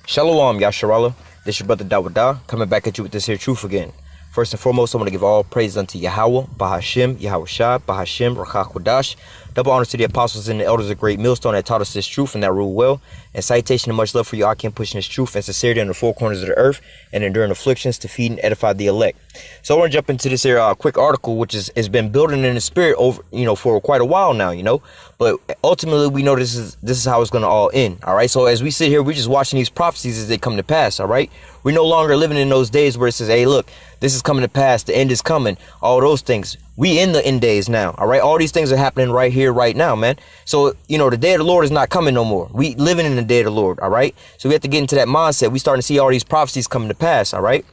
Shalom, Yasharallah. This your brother Dawada, coming back at you with this here truth again. First and foremost, I want to give all praise unto YAHAWAH, BAHASHIM, YAHAWASHI, BAHASHIM, RAKAKWADASH. Double honors to the apostles and the elders of great millstone that taught us this truth and that rule well. And citation and much love for you, Akim, pushing this truth and sincerity on the four corners of the earth and enduring afflictions to feed and edify the elect. So I want to jump into this here quick article, which has been building in the spirit over, for quite a while now, But ultimately, we know this is how it's going to all end. All right. So as we sit here, we're just watching these prophecies as they come to pass. All right. We're no longer living in those days where it says, hey, look, this is coming to pass. The end is coming. All those things. We in the end days now. All right. All these things are happening right here, right now, man. So, the day of the Lord is not coming no more. We living in the day of the Lord. All right. So we have to get into that mindset. We starting to see all these prophecies coming to pass. All right.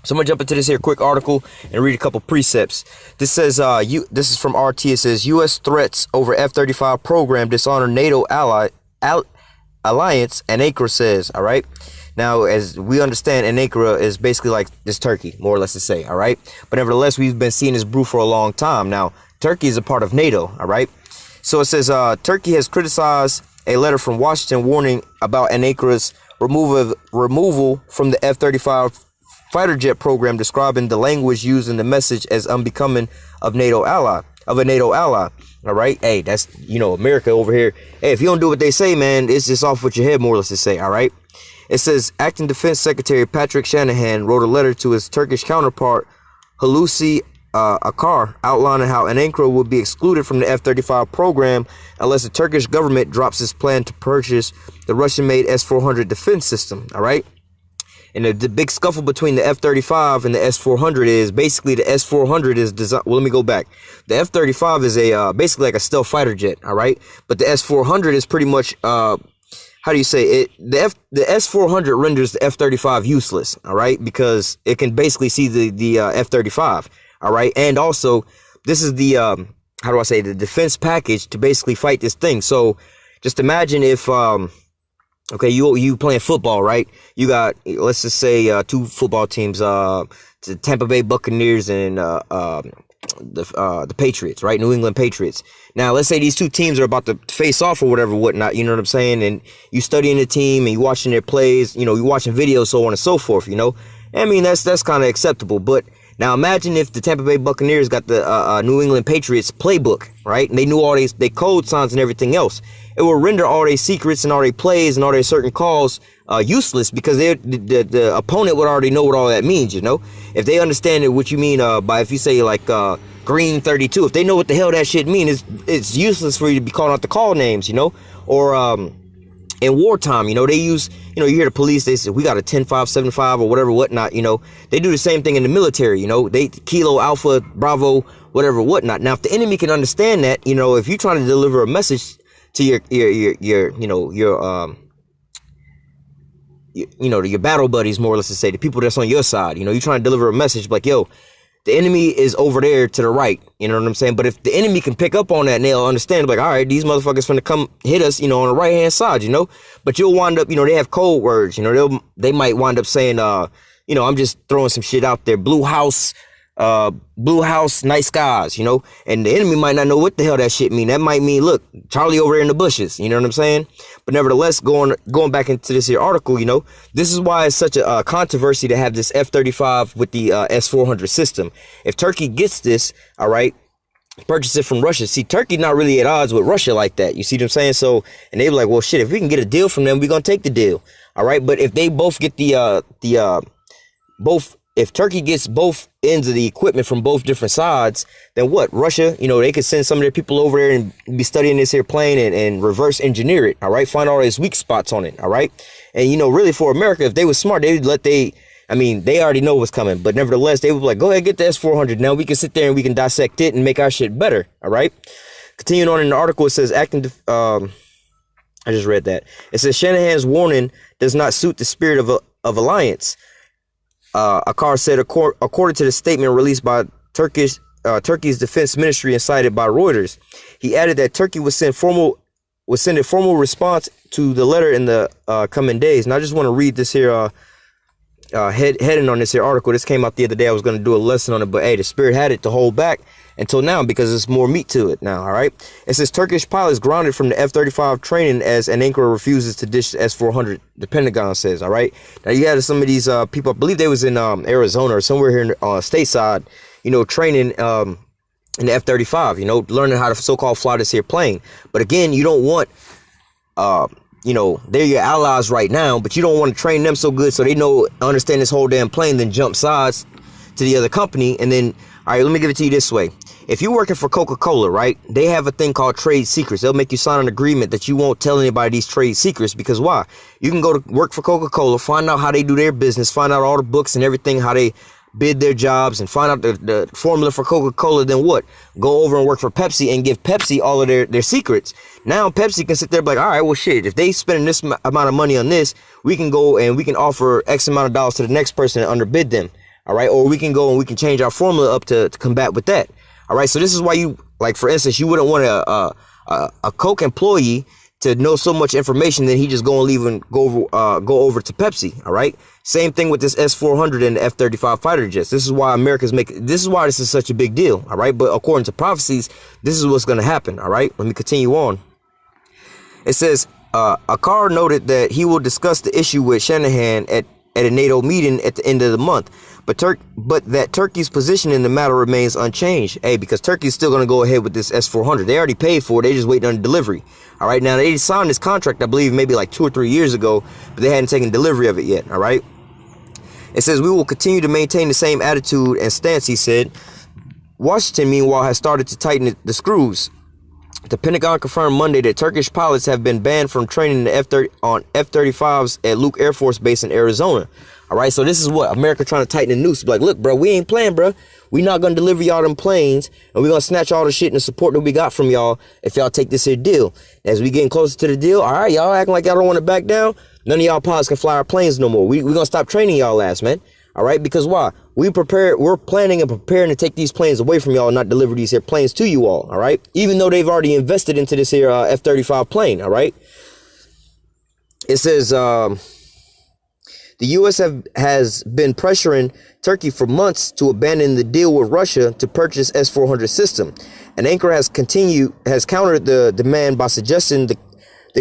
So I'm gonna jump into this here quick article and read a couple precepts. This says, this is from RT. It says, U.S. threats over F-35 program dishonor NATO alliance, and Ankara says, all right. Now, as we understand, Ankara is basically like this Turkey, more or less to say, all right. But nevertheless, we've been seeing this brew for a long time. Now, Turkey is a part of NATO, all right. So it says, Turkey has criticized a letter from Washington warning about Ankara's removal from the F-35 fighter jet program, describing the language used in the message as unbecoming of a NATO ally. All right. Hey, that's, America over here. Hey, if you don't do what they say, man, it's just off with your head, more or less to say. All right. It says Acting Defense Secretary Patrick Shanahan wrote a letter to his Turkish counterpart, Hulusi Akar, outlining how Ankara would be excluded from the F-35 program unless the Turkish government drops its plan to purchase the Russian-made S-400 defense system. All right. And the big scuffle between the F-35 and the S-400 is basically the S-400 is designed. Well, let me go back. The F-35 is basically like a stealth fighter jet. All right. But the S-400 is pretty much, how do you say it? The S-400 renders the F-35 useless. All right. Because it can basically see the F-35. All right. And also, this is the, how do I say, the defense package to basically fight this thing. So just imagine if, okay, you playing football, right? You got, let's just say, two football teams, the Tampa Bay Buccaneers and the Patriots, right? New England Patriots. Now, let's say these two teams are about to face off or whatnot, you know what I'm saying? And you studying the team and you watching their plays, you watching videos, so on and so forth, I mean, that's kind of acceptable. But now imagine if the Tampa Bay Buccaneers got the New England Patriots playbook, right? And they knew all their code signs and everything else. It will render all their secrets and all their plays and all their certain calls useless, because the opponent would already know what all that means, If they understand what you mean by, if you say like green 32, if they know what the hell that shit means, it's useless for you to be calling out the call names, Or in wartime, they use, you hear the police, they say, we got a 10-5-7-5 or whatnot, they do the same thing in the military, they Kilo, Alpha, Bravo, whatnot. Now, if the enemy can understand that, if you're trying to deliver a message to your battle buddies, more or less to say, the people that's on your side, you're trying to deliver a message like, yo, the enemy is over there to the right, you know what I'm saying? But if the enemy can pick up on that and they'll understand, like, all right, these motherfuckers finna come hit us, on the right hand side, but you'll wind up, they have code words, they might wind up saying, I'm just throwing some shit out there, blue house, night skies, and the enemy might not know what the hell that shit mean. That might mean, look, Charlie over there in the bushes, you know what I'm saying? But nevertheless, going back into this here article, this is why it's such a controversy to have this F-35 with the S-400 system. If Turkey gets this, all right, purchase it from Russia. See, Turkey not really at odds with Russia like that. You see what I'm saying? So, and they were like, well, shit, if we can get a deal from them, we're going to take the deal. All right. But if they both get if Turkey gets both ends of the equipment from both different sides, then what? Russia, they could send some of their people over there and be studying this here plane and reverse engineer it. All right. Find all these weak spots on it. All right. And, really for America, if they were smart, they already know what's coming. But nevertheless, they would be like, go ahead, get the S-400. Now we can sit there and we can dissect it and make our shit better. All right. Continuing on in the article, it says I just read that. It says Shanahan's warning does not suit the spirit of alliance. Akar said, according to the statement released by Turkey's defense ministry and cited by Reuters. He added that Turkey would send a formal response to the letter in the coming days. And I just want to read this here heading on this here article. This came out the other day. I was going to do a lesson on it, but hey, the Spirit had it to hold back until now because there's more meat to it now. All right. It says Turkish pilots grounded from the F-35 training as Ankara refuses to ditch the S-400. The Pentagon says. All right. Now you had some of these people. I believe they was in Arizona or somewhere here stateside. Training in the F-35. Learning how to so-called fly this here plane. But again, you don't want they're your allies right now, but you don't want to train them so good so they understand this whole damn plane, then jump sides to the other company. And then, all right, let me give it to you this way. If you're working for Coca-Cola, right, they have a thing called trade secrets. They'll make you sign an agreement that you won't tell anybody these trade secrets, because why? You can go to work for Coca-Cola, find out how they do their business, find out all the books and everything, how they bid their jobs, and find out the formula for Coca-Cola. Then what? Go over and work for Pepsi and give Pepsi all of their secrets. Now Pepsi can sit there and be like, all right, well, shit, if they spending this amount of money on this, we can go and we can offer X amount of dollars to the next person and underbid them. All right. Or we can go and we can change our formula up to combat with that. All right. So this is why you, like, for instance, you wouldn't want a Coke employee to know so much information that he just go and leave and go over to Pepsi. All right. Same thing with this S-400 and the F-35 fighter jets. This is why this is why this is such a big deal. All right. But according to prophecies, this is what's going to happen. All right. Let me continue on. It says, Akar noted that he will discuss the issue with Shanahan at a NATO meeting at the end of the month. But that Turkey's position in the matter remains unchanged. Hey, because Turkey's still going to go ahead with this S-400. They already paid for it. They just waiting on delivery. All right. Now, they signed this contract, I believe, maybe like 2 or 3 years ago, but they hadn't taken delivery of it yet. All right. It says, we will continue to maintain the same attitude and stance, he said. Washington, meanwhile, has started to tighten the screws. The Pentagon confirmed Monday that Turkish pilots have been banned from training the F-35s at Luke Air Force Base in Arizona. All right, so this is what America trying to tighten the noose. Like, look, bro, we ain't playing, bro. We not going to deliver y'all them planes, and we're going to snatch all the shit and the support that we got from y'all if y'all take this here deal. As we getting closer to the deal, all right, y'all acting like y'all don't want to back down. None of y'all pilots can fly our planes no more. We're going to stop training y'all ass, man. All right, because why? We're planning and preparing to take these planes away from y'all and not deliver these here planes to you all. All right, even though they've already invested into this here F-35 plane. All right, it says the U.S. has been pressuring Turkey for months to abandon the deal with Russia to purchase S-400 system, and Ankara has countered the demand by suggesting the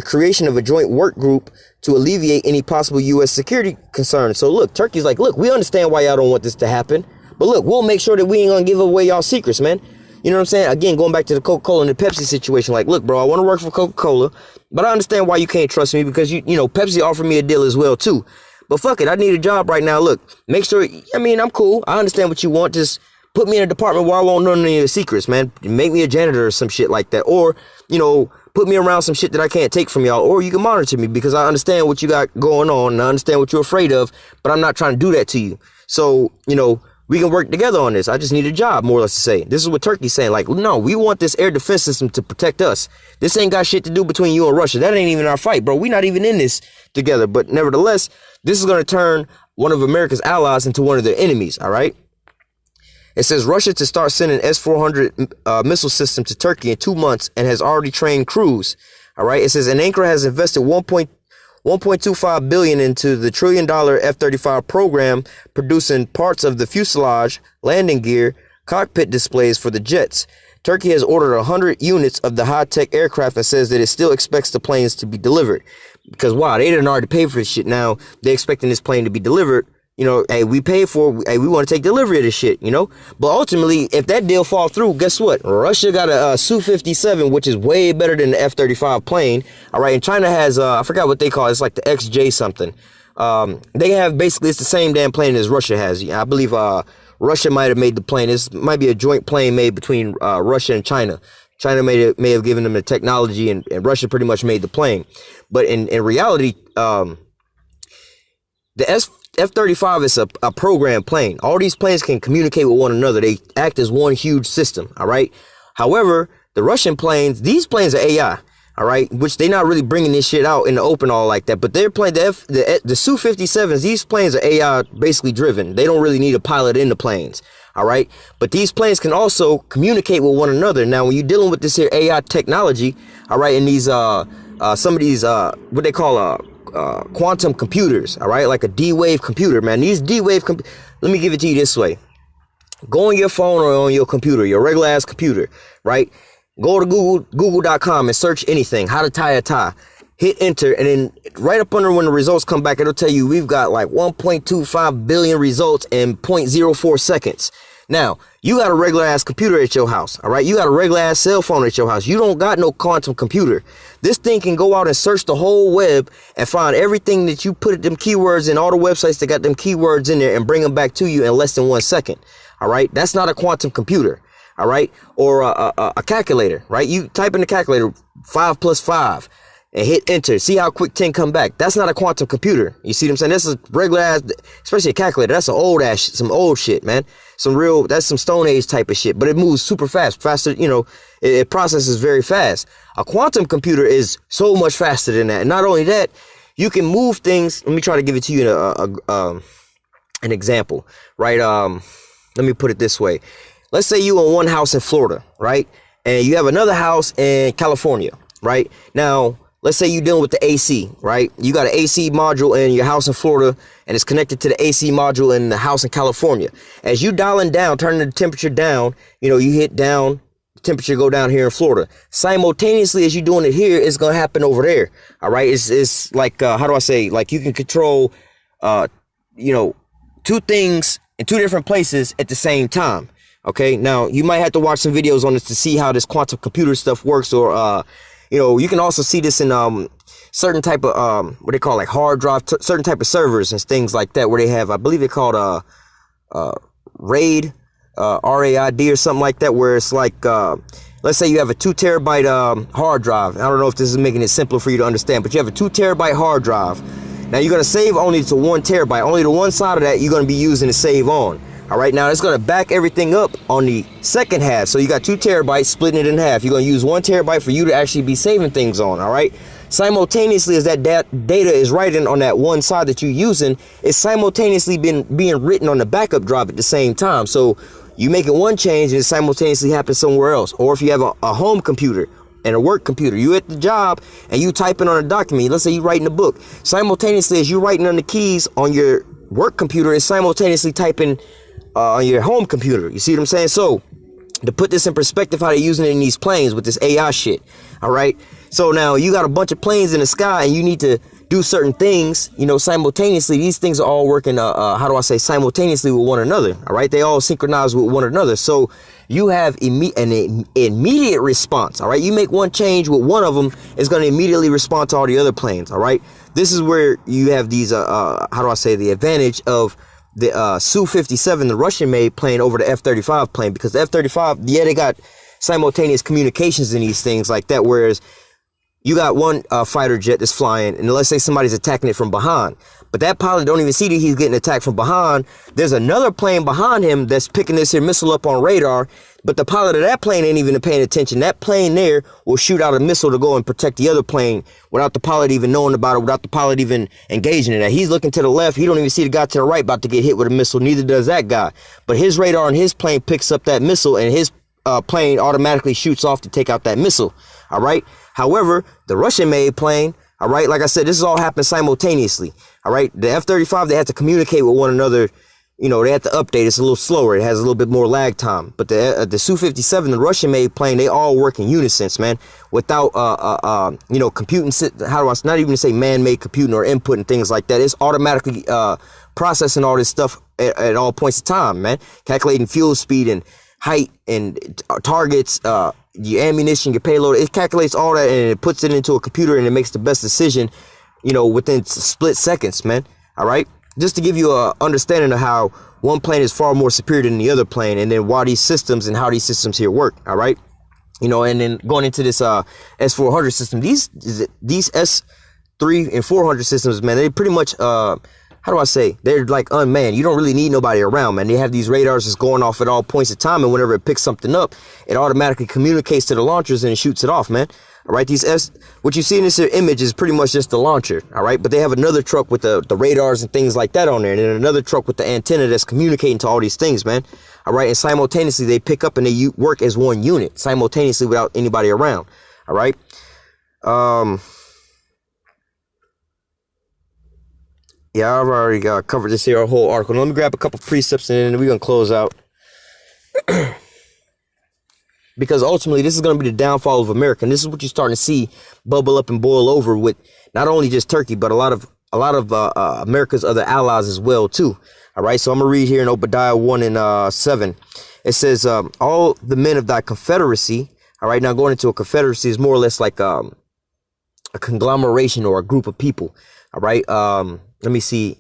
creation of a joint work group to alleviate any possible U.S. security concerns. So look, Turkey's like, look, we understand why y'all don't want this to happen, but look, we'll make sure that we ain't gonna give away y'all secrets, man. You know what I'm saying? Again, going back to the Coca-Cola and the Pepsi situation, like, look, bro, I want to work for Coca-Cola, but I understand why you can't trust me, because you know Pepsi offered me a deal as well too. But fuck it, I need a job right now. Look, make sure, I mean, I'm cool. I understand what you want. Just put me in a department where I won't know none of your secrets, man. Make me a janitor or some shit like that. Or, put me around some shit that I can't take from y'all. Or you can monitor me, because I understand what you got going on and I understand what you're afraid of, but I'm not trying to do that to you. So, we can work together on this. I just need a job, more or less to say. This is what Turkey's saying. Like, no, we want this air defense system to protect us. This ain't got shit to do between you and Russia. That ain't even our fight, bro. We not even in this together. But nevertheless, this is going to turn one of America's allies into one of their enemies. All right. It says Russia to start sending S-400 missile system to Turkey in 2 months and has already trained crews. All right. It says, and Ankara has invested 1.25 billion into the $1 trillion F-35 program, producing parts of the fuselage, landing gear, cockpit displays for the jets. Turkey has ordered 100 units of the high-tech aircraft and says that it still expects the planes to be delivered. Because wow, they didn't already pay for this shit. Now they're expecting this plane to be delivered. Hey, we paid for it. Hey, we want to take delivery of this shit, But ultimately, if that deal falls through, guess what? Russia got a Su-57, which is way better than the F-35 plane. All right. And China has, I forgot what they call it. It's like the XJ something. They have basically, it's the same damn plane as Russia has. I believe Russia might have made the plane. This might be a joint plane made between Russia and China. China may have given them the technology, and Russia pretty much made the plane. But in reality, the F-35 is a program plane. All these planes can communicate with one another. They act as one huge system. All right. However, the Russian planes, these planes are AI. All right. Which they're not really bringing this shit out in the open all like that. But they're playing the Su-57s. These planes are AI basically driven. They don't really need a pilot in the planes. All right. But these planes can also communicate with one another. Now, when you're dealing with this here AI technology, all right, and these some of these what they call quantum computers, all right, like a D-Wave computer, man. These D-Wave, let me give it to you this way. Go on your phone or on your computer, your regular ass computer, right? Go to google.com and search anything, how to tie a tie. Hit enter, and then right up under when the results come back, it'll tell you we've got like 1.25 billion results in 0.04 seconds. Now, you got a regular ass computer at your house, all right? You got a regular ass cell phone at your house. You don't got no quantum computer. This thing can go out and search the whole web and find everything that you put them keywords in, all the websites that got them keywords in there, and bring them back to you in less than 1 second, all right? That's not a quantum computer, all right? Or a calculator, right? You type in the calculator 5 plus 5 and hit enter. See how quick 10 come back. That's not a quantum computer. You see what I'm saying? This is regular ass, especially a calculator. That's an old ass, some old shit, man. That's some Stone Age type of shit, but it moves super fast, faster, you know, it processes very fast. A quantum computer is so much faster than that. And not only that, you can move things. Let me try to give it to you an example, right? Let me put it this way. Let's say you own one house in Florida, right? And you have another house in California, right? Now, let's say you're dealing with the AC, right? You got an AC module in your house in Florida, and it's connected to the AC module in the house in California. As you dialing down, turning the temperature down, you know, you hit down, temperature go down here in Florida. Simultaneously, as you're doing it here, it's going to happen over there. All right. It's like, how do I say, like you can control, you know, two things in two different places at the same time. Okay. Now you might have to watch some videos on this to see how this quantum computer stuff works, or, you know, you can also see this in certain type of what they call like hard drive, certain type of servers and things like that, where they have, I believe they're called RAID, RAID or something like that, where it's like, let's say you have a 2 terabyte hard drive. I don't know if this is making it simpler for you to understand, but you have a 2 terabyte hard drive. Now you're going to save only to 1 terabyte. Only the one side of that you're going to be using to save on. All right, now it's going to back everything up on the second half. So you got 2 terabytes, splitting it in half. You're going to use 1 terabyte for you to actually be saving things on. All right. Simultaneously, as that data is writing on that one side that you're using, it's simultaneously being written on the backup drive at the same time. So you make it one change and it simultaneously happens somewhere else. Or if you have a home computer and a work computer, you at the job and you typing on a document, let's say you writing a book, simultaneously as you writing on the keys on your work computer, is simultaneously typing on your home computer. You see what I'm saying? So to put this in perspective, how they're using it in these planes with this AI shit. All right. So now you got a bunch of planes in the sky and you need to do certain things, you know, simultaneously. These things are all working, how do I say, simultaneously with one another. All right. They all synchronize with one another. So you have an immediate response. All right. You make one change with one of them, it's going to immediately respond to all the other planes. All right. This is where you have these, how do I say, the advantage of the Su-57, the Russian-made plane, over the F-35 plane, because the F-35, yeah, they got simultaneous communications in these things like that, whereas you got one fighter jet that's flying, and let's say somebody's attacking it from behind, but that pilot don't even see that he's getting attacked from behind. There's another plane behind him that's picking this here missile up on radar, but the pilot of that plane ain't even paying attention. That plane there will shoot out a missile to go and protect the other plane without the pilot even knowing about it, without the pilot even engaging in that. He's looking to the left. He don't even see the guy to the right about to get hit with a missile. Neither does that guy. But his radar on his plane picks up that missile, and his plane automatically shoots off to take out that missile. All right. However, the Russian-made plane, all right, like I said, this is all happening simultaneously. All right. The F-35, they have to communicate with one another. You know, they have to update. It's a little slower. It has a little bit more lag time. But the Su-57, the Russian-made plane, they all work in unison, man. Without, you know, computing, how do I, not even say man-made computing or input and things like that. It's automatically processing all this stuff at all points of time, man. Calculating fuel speed and height and targets, your ammunition, your payload. It calculates all that and it puts it into a computer and it makes the best decision, you know, within split seconds, man. All right. Just to give you a understanding of how one plane is far more superior than the other plane, and then why these systems and how these systems here work. All right. You know, and then going into this S400 system, these S3 and 400 systems, man, they pretty much, how do I say, they're like unmanned. You don't really need nobody around, man. They have these radars that's going off at all points of time, and whenever it picks something up, it automatically communicates to the launchers and it shoots it off, man. All right, what you see in this image is pretty much just the launcher. All right, but they have another truck with the radars and things like that on there, and then another truck with the antenna that's communicating to all these things, man. All right, and simultaneously they pick up and they work as one unit simultaneously without anybody around. All right. Yeah, I've already covered this here, our whole article. Now, let me grab a couple precepts and then we're going to close out. Because ultimately, this is going to be the downfall of America. And this is what you're starting to see bubble up and boil over with not only just Turkey, but a lot of America's other allies as well, too. All right, so I'm going to read here in Obadiah 1 and 7. It says, all the men of thy confederacy. All right, now going into a confederacy is more or less like a conglomeration or a group of people. All right, let me see.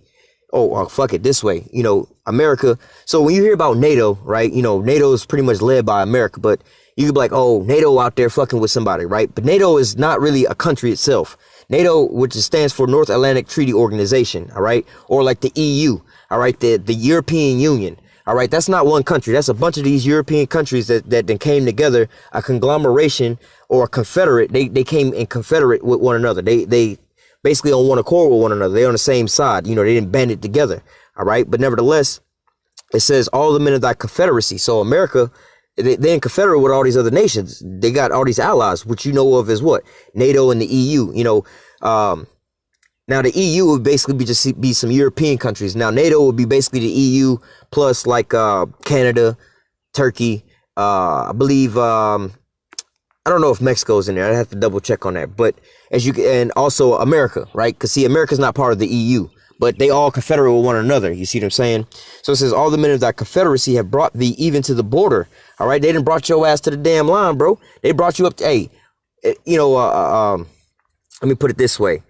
Oh, fuck it this way. You know, America. So when you hear about NATO, right, you know, NATO is pretty much led by America, but you could be like, oh, NATO out there fucking with somebody, right? But NATO is not really a country itself. NATO, which stands for North Atlantic Treaty Organization, all right, or like the EU, all right, the European Union. All right, that's not one country. That's a bunch of these European countries that then came together, a conglomeration or a confederate. They came in confederate with one another. They basically on one accord with one another. They're on the same side. You know, they didn't band it together. All right, but nevertheless, it says all the men of thy confederacy. So America, they're in confederate with all these other nations. They got all these allies, which you know of as what? NATO and the EU. You know, now the EU would basically be some European countries. Now NATO would be basically the EU plus like Canada, Turkey. I believe I don't know if Mexico's in there. I have to double check on that. But and also America, right? Because see, America's not part of the EU, but they all confederate with one another. You see what I'm saying? So it says all the men of thy confederacy have brought thee even to the border. All right, they didn't brought your ass to the damn line, bro. They brought you up to, hey, you know, let me put it this way.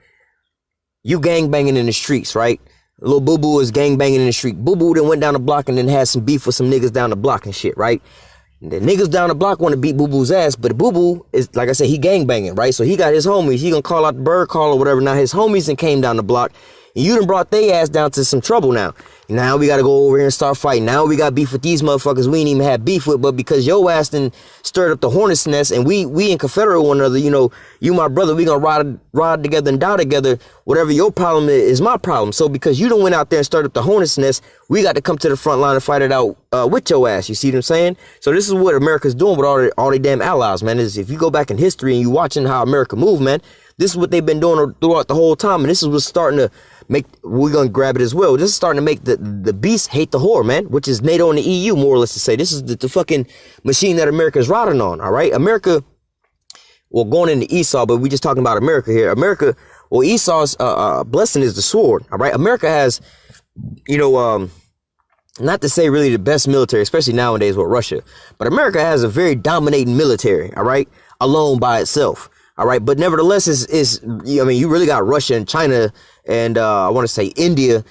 You gang banging in the streets, right? Little Boo Boo is gang banging in the street. Boo Boo then went down the block and then had some beef with some niggas down the block and shit, right? And the niggas down the block want to beat Boo Boo's ass, but Boo Boo is, like I said, he gang banging, right? So he got his homies. He gonna call out the bird call or whatever. Now his homies then came down the block. And you done brought they ass down to some trouble now. Now we got to go over here and start fighting. Now we got beef with these motherfuckers we ain't even had beef with, but because your ass done stirred up the hornet's nest and we in confederate with one another, you know, you my brother, we gonna ride together and die together. Whatever your problem is my problem. So because you done went out there and stirred up the hornet's nest, we got to come to the front line and fight it out with your ass. You see what I'm saying? So this is what America's doing with all their damn allies, man. Is if you go back in history and you watching how America move, man, this is what they've been doing throughout the whole time. And this is what's starting to we're gonna grab it as well. This is starting to make the beast hate the whore, man, which is NATO and the EU, more or less to say. This is the fucking machine that America's riding on. All right, America. Well, going into Esau, but we just talking about America here. America. Well, Esau's blessing is the sword. All right, America has, you know, not to say really the best military, especially nowadays with Russia, but America has a very dominating military. All right, alone by itself. All right, but nevertheless, I mean, you really got Russia and China and I want to say India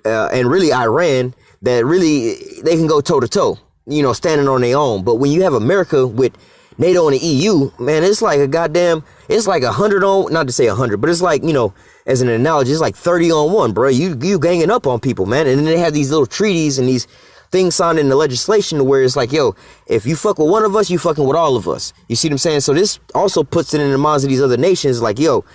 and really Iran that really they can go toe to toe, you know, standing on their own. But when you have America with NATO and the EU, man, it's like it's like 100 on, not to say 100, but it's like, you know, as an analogy, it's like 30 on 1, bro. You ganging up on people, man. And then they have these little treaties and these things signed in the legislation where it's like, yo, if you fuck with one of us, you fucking with all of us. You see what I'm saying? So this also puts it in the minds of these other nations like, yo,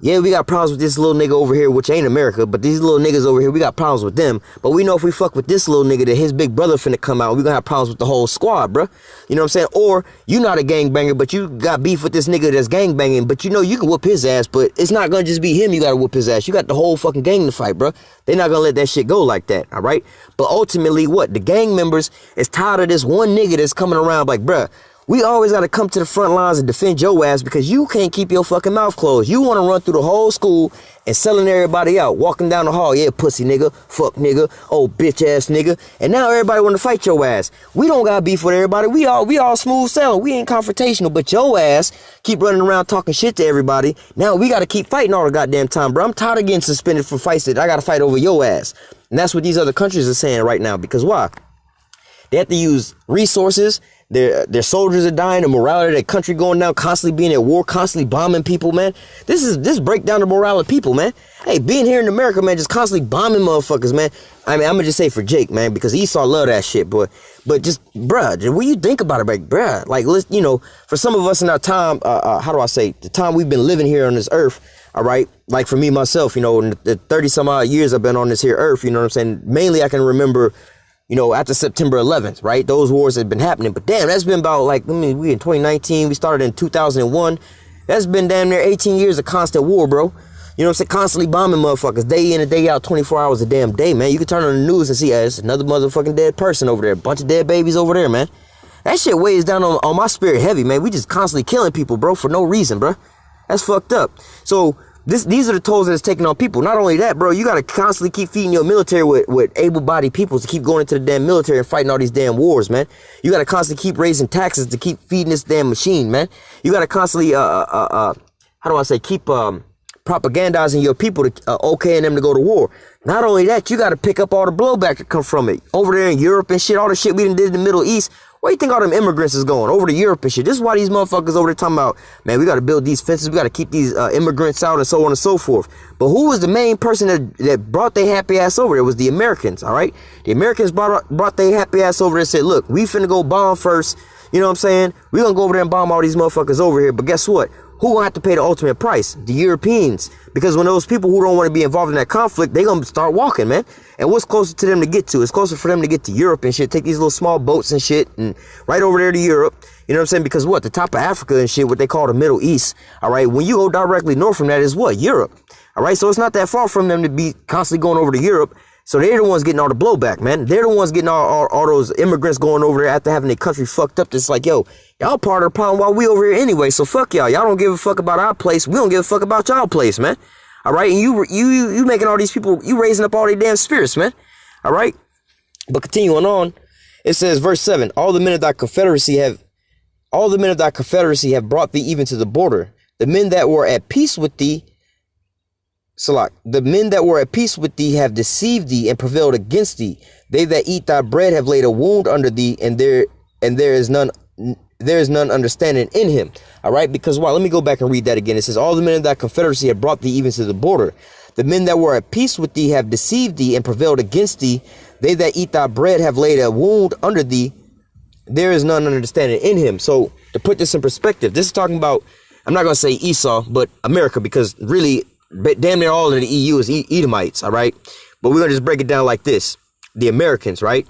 yeah, we got problems with this little nigga over here, which ain't America, but these little niggas over here, we got problems with them. But we know if we fuck with this little nigga that his big brother finna come out, we gonna have problems with the whole squad, bruh. You know what I'm saying? Or you not a gangbanger, but you got beef with this nigga that's gangbanging, but you know you can whoop his ass, but it's not gonna just be him you gotta whoop his ass. You got the whole fucking gang to fight, bruh. They're not gonna let that shit go like that, all right? But ultimately, what? The gang members is tired of this one nigga that's coming around like, bruh, we always got to come to the front lines and defend your ass because you can't keep your fucking mouth closed. You want to run through the whole school and selling everybody out, walking down the hall. Yeah, pussy nigga, fuck nigga, oh bitch ass nigga. And now everybody want to fight your ass. We don't got beef with everybody. We all smooth sailing. We ain't confrontational, but your ass keep running around talking shit to everybody. Now we got to keep fighting all the goddamn time, bro. I'm tired of getting suspended for fights that I got to fight over your ass. And that's what these other countries are saying right now because why? They have to use resources. Their soldiers are dying, the morale of their country going down, constantly being at war, constantly bombing people, man. This break down the morale of people, man. Hey, being here in America, man, just constantly bombing motherfuckers, man. I mean, I'm gonna just say for Jake, man, because Esau love that shit, boy. But just, bruh, what you think about it, like, bruh? Like, let's, you know, for some of us in our time, how do I say, the time we've been living here on this earth, all right? Like for me, myself, you know, in the 30 some odd years I've been on this here earth, you know what I'm saying? Mainly I can remember, you know, after September 11th, right? Those wars have been happening. But damn, that's been about like, I mean, we in 2019, we started in 2001. That's been damn near 18 years of constant war, bro. You know what I'm saying? Constantly bombing motherfuckers day in and day out, 24 hours a damn day, man. You can turn on the news and see, there's another motherfucking dead person over there. A bunch of dead babies over there, man. That shit weighs down on my spirit heavy, man. We just constantly killing people, bro, for no reason, bro. That's fucked up. So these are the tolls that it's taking on people. Not only that, bro, you got to constantly keep feeding your military with able-bodied people to keep going into the damn military and fighting all these damn wars, man. You got to constantly keep raising taxes to keep feeding this damn machine, man. You got to constantly, how do I say, keep propagandizing your people to okaying them to go to war. Not only that, you got to pick up all the blowback that come from it. Over there in Europe and shit, all the shit we done did in the Middle East. Where you think all them immigrants is going? Over to Europe and shit. This is why these motherfuckers over there talking about, man, we got to build these fences. We got to keep these immigrants out and so on and so forth. But who was the main person that brought their happy ass over there? It was the Americans, all right? The Americans brought their happy ass over there and said, look, we finna go bomb first. You know what I'm saying? We gonna go over there and bomb all these motherfuckers over here. But guess what? Who gonna have to pay the ultimate price? The Europeans. Because when those people who don't want to be involved in that conflict, they gonna start walking, man. And what's closer to them to get to? It's closer for them to get to Europe and shit. Take these little small boats and shit and right over there to Europe. You know what I'm saying? Because what? The top of Africa and shit, what they call the Middle East. All right. When you go directly north from that is what? Europe. All right. So it's not that far from them to be constantly going over to Europe. So they're the ones getting all the blowback, man. They're the ones getting all those immigrants going over there after having their country fucked up. It's like, yo, y'all part of the problem while we over here anyway. So fuck y'all. Y'all don't give a fuck about our place. We don't give a fuck about y'all place, man. All right. And you making all these people, you raising up all their damn spirits, man. All right. But continuing on, it says, verse 7, all the men of thy confederacy have brought thee even to the border. The men that were at peace with thee, Salak, the men that were at peace with thee have deceived thee and prevailed against thee. They that eat thy bread have laid a wound under thee, and there is none understanding in him. All right, because why? Let me go back and read that again. It says, all the men of thy confederacy have brought thee even to the border. The men that were at peace with thee have deceived thee and prevailed against thee. They that eat thy bread have laid a wound under thee. There is none understanding in him. So to put this in perspective, this is talking about, I'm not going to say Esau, but America, because really, damn near all of the EU is Edomites, all right? But we're going to just break it down like this. The Americans, right?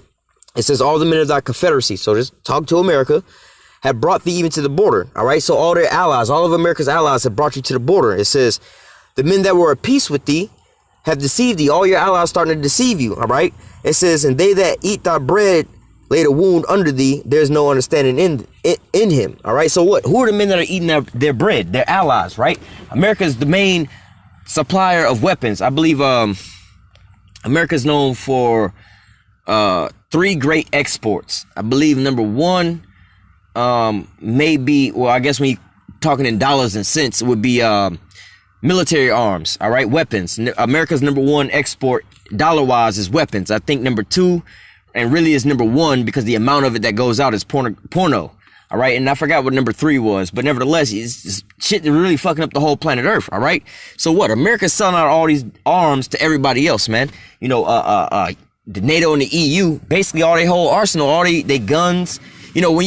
It says, all the men of thy confederacy, so just talk to America, have brought thee even to the border, all right? So all their allies, all of America's allies have brought you to the border. It says, the men that were at peace with thee have deceived thee. All your allies starting to deceive you, all right? It says, and they that eat thy bread laid a wound under thee. There's no understanding in him, all right? So what? Who are the men that are eating their bread? Their allies, right? America is the main supplier of weapons. I believe America's known for 3 great exports. I believe number 1 maybe, well, I guess when you're talking in dollars and cents, it would be military arms, all right, weapons. America's number 1 export dollar-wise is weapons. I think number 2, and really is number 1 because the amount of it that goes out is porno. All right, and I forgot what number 3 was, but nevertheless, it's shit that really fucking up the whole planet Earth. All right, so what? America's selling out all these arms to everybody else, man. You know, the NATO and the EU, basically all their whole arsenal, all they guns. You know, when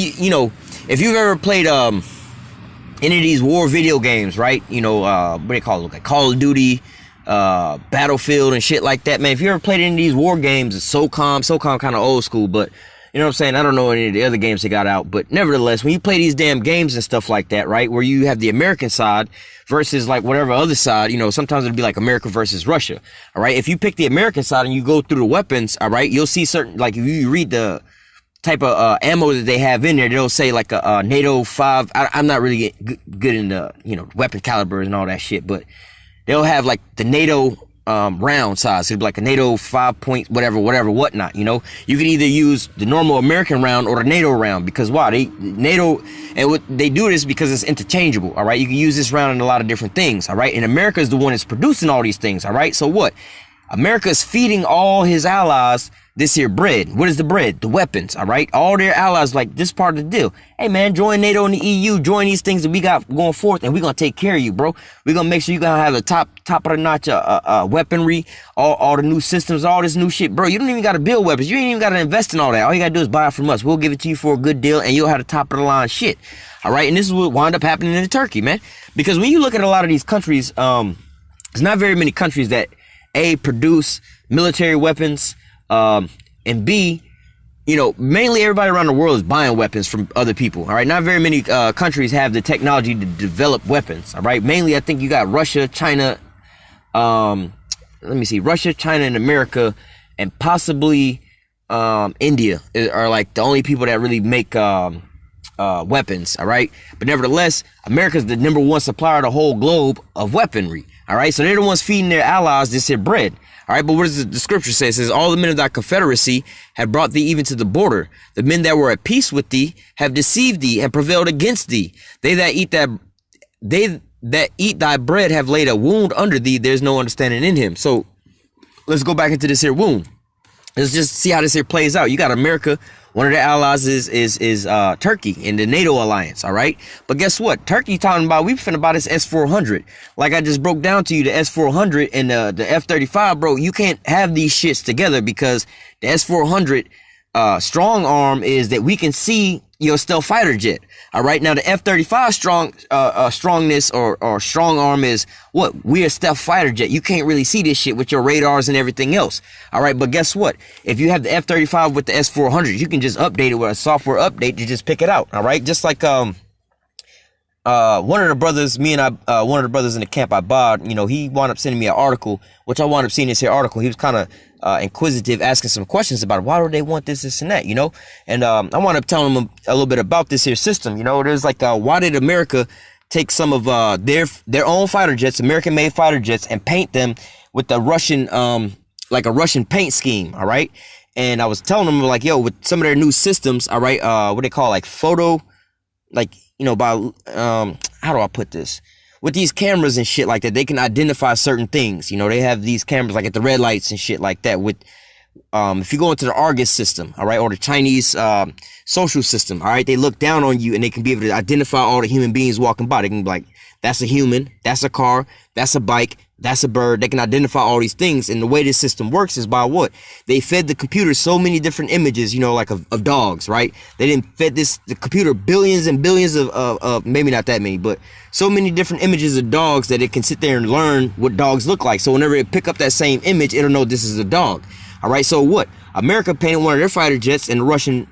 if you've ever played any of these war video games, right? You know, what do they call it? Like Call of Duty, Battlefield and shit like that, man. If you ever played any of these war games, it's SOCOM kind of old school, but you know what I'm saying? I don't know any of the other games they got out, but nevertheless, when you play these damn games and stuff like that, right, where you have the American side versus like whatever other side, you know, sometimes it'll be like America versus Russia, all right? If you pick the American side and you go through the weapons, all right, you'll see certain, like if you read the type of ammo that they have in there, they'll say like a NATO 5. I'm not really good in the, you know, weapon calibers and all that shit, but they'll have like the NATO round size. It'd be like a NATO 5 point whatever whatnot. You know, you can either use the normal American round or the NATO round, because why? NATO, and what they do this because it's interchangeable. All right, you can use this round in a lot of different things. All right, and America is the one that's producing all these things. All right, so what? America is feeding all his allies this here bread. What is the bread? The weapons, all right? All their allies, like, this part of the deal. Hey, man, join NATO and the EU. Join these things that we got going forth, and we're going to take care of you, bro. We're going to make sure you're going to have the top of the notch weaponry, all the new systems, all this new shit. Bro, you don't even got to build weapons. You ain't even got to invest in all that. All you got to do is buy it from us. We'll give it to you for a good deal, and you'll have the top of the line shit, all right? And this is what wound up happening in Turkey, man. Because when you look at a lot of these countries, there's not very many countries that, A, produce military weapons, and B, you know, mainly everybody around the world is buying weapons from other people. All right. Not very many countries have the technology to develop weapons. All right. Mainly, I think you got Russia, China, let me see, Russia, China, and America, and possibly India are like the only people that really make weapons. All right, but nevertheless, America's the #1 supplier of the whole globe of weaponry. All right, so they're the ones feeding their allies this here bread. All right, but what does the scripture say? It says, all the men of thy confederacy have brought thee even to the border. The men that were at peace with thee have deceived thee and prevailed against thee. They that eat thy bread have laid a wound under thee. There's no understanding in him. So let's go back into this here wound. Let's just see how this here plays out. You got America. One of their allies is Turkey in the NATO alliance, all right? But guess what? Turkey talking about, we finna buy this S-400. Like I just broke down to you, the S-400 and the F-35, bro, you can't have these shits together because the S-400 strong arm is that we can see your stealth fighter jet. All right, now the F-35 strongness or strong arm is what? We're a stealth fighter jet. You can't really see this shit with your radars and everything else. All right, but guess what? If you have the F-35 with the S-400, you can just update it with a software update. You just pick it out. All right, just like one of the brothers, one of the brothers in the camp, AHBAD, you know, he wound up sending me an article, which I wound up seeing this here article. He was kind of inquisitive, asking some questions about why do they want this and that, you know? And I wound up telling him a little bit about this here system. You know, there's like, why did America take some of their own fighter jets, American-made fighter jets, and paint them with the Russian, like a Russian paint scheme, all right? And I was telling them, like, yo, with some of their new systems, all right, what they call, like, photo, like, you know, by, how do I put this? With these cameras and shit like that, they can identify certain things. You know, they have these cameras like at the red lights and shit like that. With, if you go into the Argus system, all right, or the Chinese social system, all right, they look down on you and they can be able to identify all the human beings walking by. They can be like, that's a human, that's a car, that's a bike, that's a bird. They can identify all these things. And the way this system works is by what? They fed the computer so many different images, you know, like of dogs, right? They didn't fed the computer billions and billions of maybe not that many, but so many different images of dogs that it can sit there and learn what dogs look like. So whenever it pick up that same image, it'll know this is a dog. All right. So what? America painted one of their fighter jets in the Russian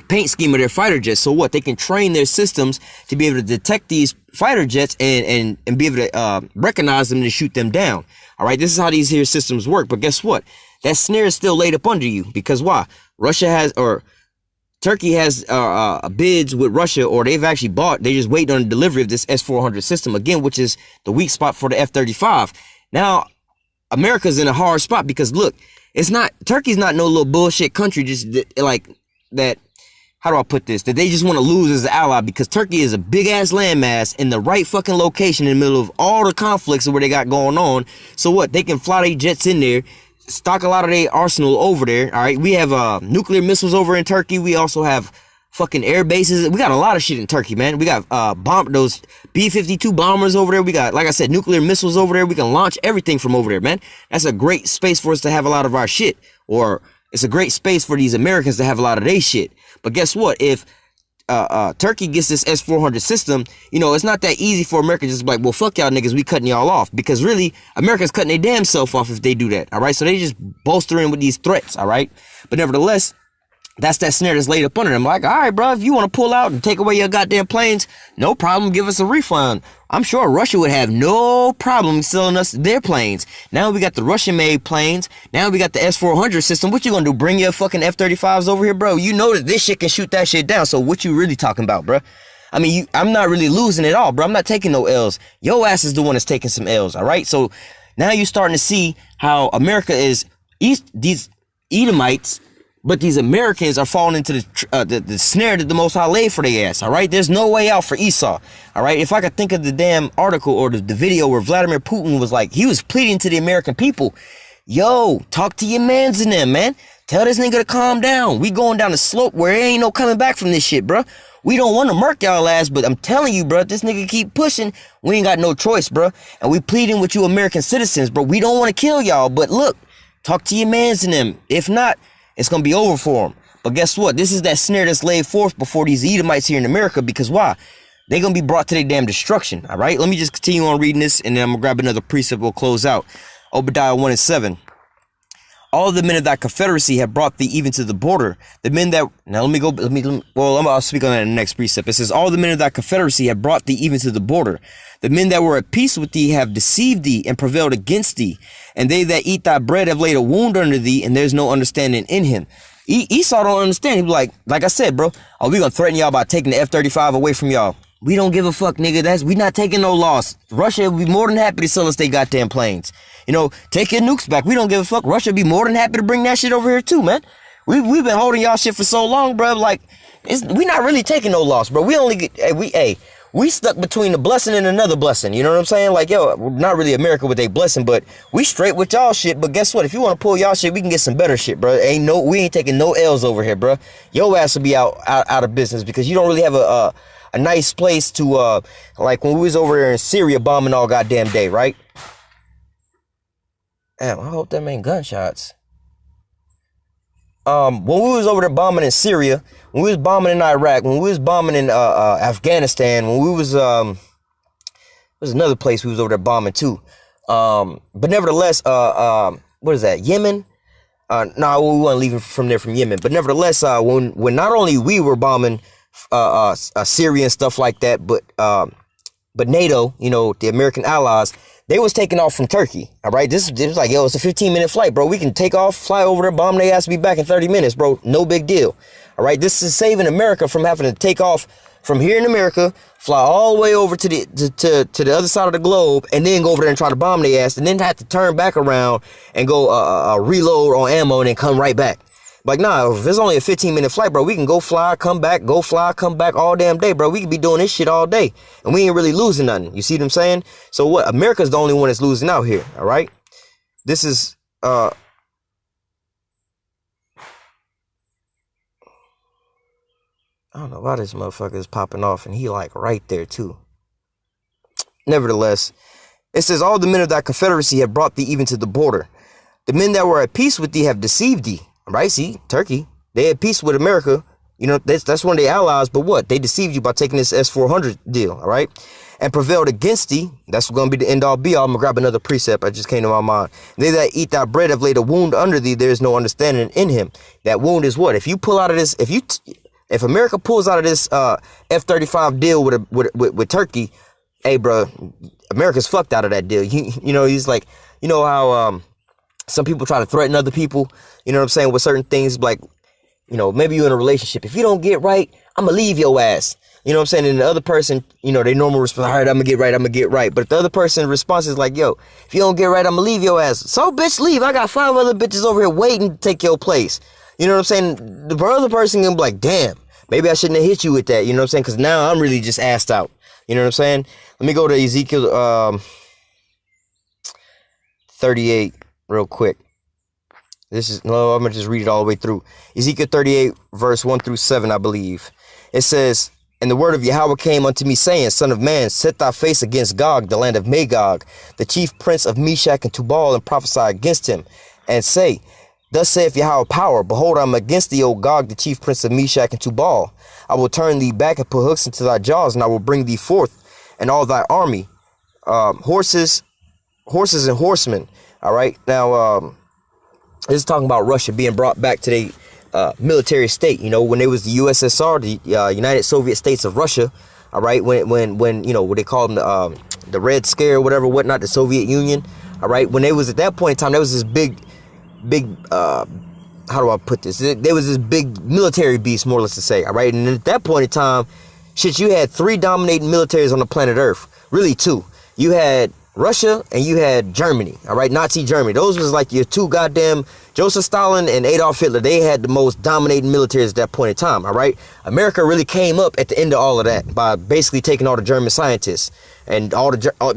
paint scheme of their fighter jets. So what? They can train their systems to be able to detect these fighter jets and be able to recognize them and shoot them down. All right, this is how these here systems work. But guess what? That snare is still laid up under you because why? Russia has, or Turkey has bids with Russia, or they've actually bought, they just wait on the delivery of this S-400 system again, which is the weak spot for the F-35. Now, America's in a hard spot because look, Turkey's not no little bullshit country just like that. How do I put this? That they just want to lose as an ally because Turkey is a big ass landmass in the right fucking location in the middle of all the conflicts where they got going on. So what? They can fly their jets in there, stock a lot of their arsenal over there. All right. We have nuclear missiles over in Turkey. We also have fucking air bases. We got a lot of shit in Turkey, man. We got those B-52 bombers over there. We got, like I said, nuclear missiles over there. We can launch everything from over there, man. That's a great space for us to have a lot of our shit, or it's a great space for these Americans to have a lot of their shit. But guess what? If Turkey gets this S-400 system, you know, it's not that easy for America to just be like, well, fuck y'all niggas, we cutting y'all off. Because really, America's cutting their damn self off if they do that, all right? So they just bolster in with these threats, all right? But nevertheless, that's that snare that's laid up under them. Like, all right, bro, if you want to pull out and take away your goddamn planes, no problem, give us a refund. I'm sure Russia would have no problem selling us their planes. Now we got the Russian-made planes. Now we got the S-400 system. What you gonna do, bring your fucking F-35s over here, bro? You know that this shit can shoot that shit down, so what you really talking about, bro? I mean, I'm not really losing at all, bro. I'm not taking no L's. Your ass is the one that's taking some L's, all right? So now you're starting to see how America is, these Edomites, but these Americans are falling into the snare that the Most High laid for their ass, all right? There's no way out for Esau, all right? If I could think of the damn article or the video where Vladimir Putin was like, he was pleading to the American people, yo, talk to your mans in them, man. Tell this nigga to calm down. We going down the slope where there ain't no coming back from this shit, bro. We don't want to murk y'all ass, but I'm telling you, bro, this nigga keep pushing. We ain't got no choice, bro. And we pleading with you American citizens, bro. We don't want to kill y'all, but look, talk to your mans in them. If not, it's going to be over for them. But guess what? This is that snare that's laid forth before these Edomites here in America. Because why? They're going to be brought to their damn destruction. All right? Let me just continue on reading this. And then I'm going to grab another precept. We'll close out. Obadiah 1:7. all the men of thy confederacy have brought thee even to the border. The men that, now I'll speak on that in the next precept. It says, all the men of thy confederacy have brought thee even to the border. The men that were at peace with thee have deceived thee and prevailed against thee. And they that eat thy bread have laid a wound under thee, and there's no understanding in him. Esau don't understand. He be like I said, bro, we gonna threaten y'all by taking the F-35 away from y'all. We don't give a fuck, nigga. We not taking no loss. Russia would be more than happy to sell us they goddamn planes. You know, take your nukes back. We don't give a fuck. Russia be more than happy to bring that shit over here too, man. We've been holding y'all shit for so long, bro. Like, we not really taking no loss, bro. We only get, we stuck between the blessing and another blessing. You know what I'm saying? Like, yo, we're not really America with a blessing, but we straight with y'all shit. But guess what? If you want to pull y'all shit, we can get some better shit, bro. We ain't taking no L's over here, bro. Your ass will be out of business because you don't really have a nice place to, like when we was over there in Syria bombing all goddamn day, right? Damn, I hope them ain't gunshots. When we was over there bombing in Syria, when we was bombing in Iraq, when we was bombing in Afghanistan, when we was there's another place we was over there bombing too. But nevertheless, what is that? Yemen? No, we weren't leaving from there from Yemen. But nevertheless, when not only we were bombing Syria and stuff like that, but NATO, you know, the American allies, they was taking off from Turkey. All right, this was like, yo, it's a 15-minute flight, bro. We can take off, fly over there, bomb their ass, be back in 30 minutes, bro. No big deal. All right, this is saving America from having to take off from here in America, fly all the way over to the other side of the globe, and then go over there and try to bomb their ass, and then have to turn back around and go reload on ammo and then come right back. Like, nah, if it's only a 15-minute flight, bro, we can go fly, come back, go fly, come back all damn day, bro. We could be doing this shit all day, and we ain't really losing nothing. You see what I'm saying? So what? America's the only one that's losing out here, all right? This is, I don't know why this motherfucker is popping off, and he like right there too. Nevertheless, it says, all the men of thy confederacy have brought thee even to the border. The men that were at peace with thee have deceived thee. Right? See, Turkey, they had peace with America. You know, that's one of their allies. But what? They deceived you by taking this S-400 deal. All right. And prevailed against thee. That's going to be the end all be all. I'm going to grab another precept. I just came to my mind. They that eat thy bread have laid a wound under thee. There is no understanding in him. That wound is what? If you pull out of this, if America pulls out of this F-35 deal with Turkey, hey, bro, America's fucked out of that deal. You know, he's like, you know how some people try to threaten other people, you know what I'm saying, with certain things, like, you know, maybe you're in a relationship. If you don't get right, I'm going to leave your ass. You know what I'm saying? And the other person, you know, they normal response, all right, I'm going to get right. But if the other person's response is like, yo, if you don't get right, I'm going to leave your ass. So, bitch, leave. I got 5 other bitches over here waiting to take your place. You know what I'm saying? The other person can be like, damn, maybe I shouldn't have hit you with that. You know what I'm saying? Because now I'm really just assed out. You know what I'm saying? Let me go to Ezekiel 38. Real quick. I'm going to just read it all the way through. Ezekiel 38, verse 1 through 7, I believe. It says, and the word of Yahawah came unto me, saying, Son of man, set thy face against Gog, the land of Magog, the chief prince of Meshach and Tubal, and prophesy against him, and say, Thus saith Yahawah power, behold, I am against thee, O Gog, the chief prince of Meshach and Tubal. I will turn thee back and put hooks into thy jaws, and I will bring thee forth, and all thy army, horses and horsemen. All right. Now, this is talking about Russia being brought back to the military state. You know, when it was the USSR, the United Soviet States of Russia. All right. When you know, what they call them, the Red Scare or whatnot, the Soviet Union. All right. When they was at that point in time, there was this big, how do I put this? There was this big military beast, more or less to say. All right. And at that point in time, shit, you had 3 dominating militaries on the planet Earth. Really 2. You had Russia and you had Germany, all right, Nazi Germany. Those was like your 2 goddamn, Joseph Stalin and Adolf Hitler. They had the most dominating militaries at that point in time, all right. America really came up at the end of all of that by basically taking all the German scientists and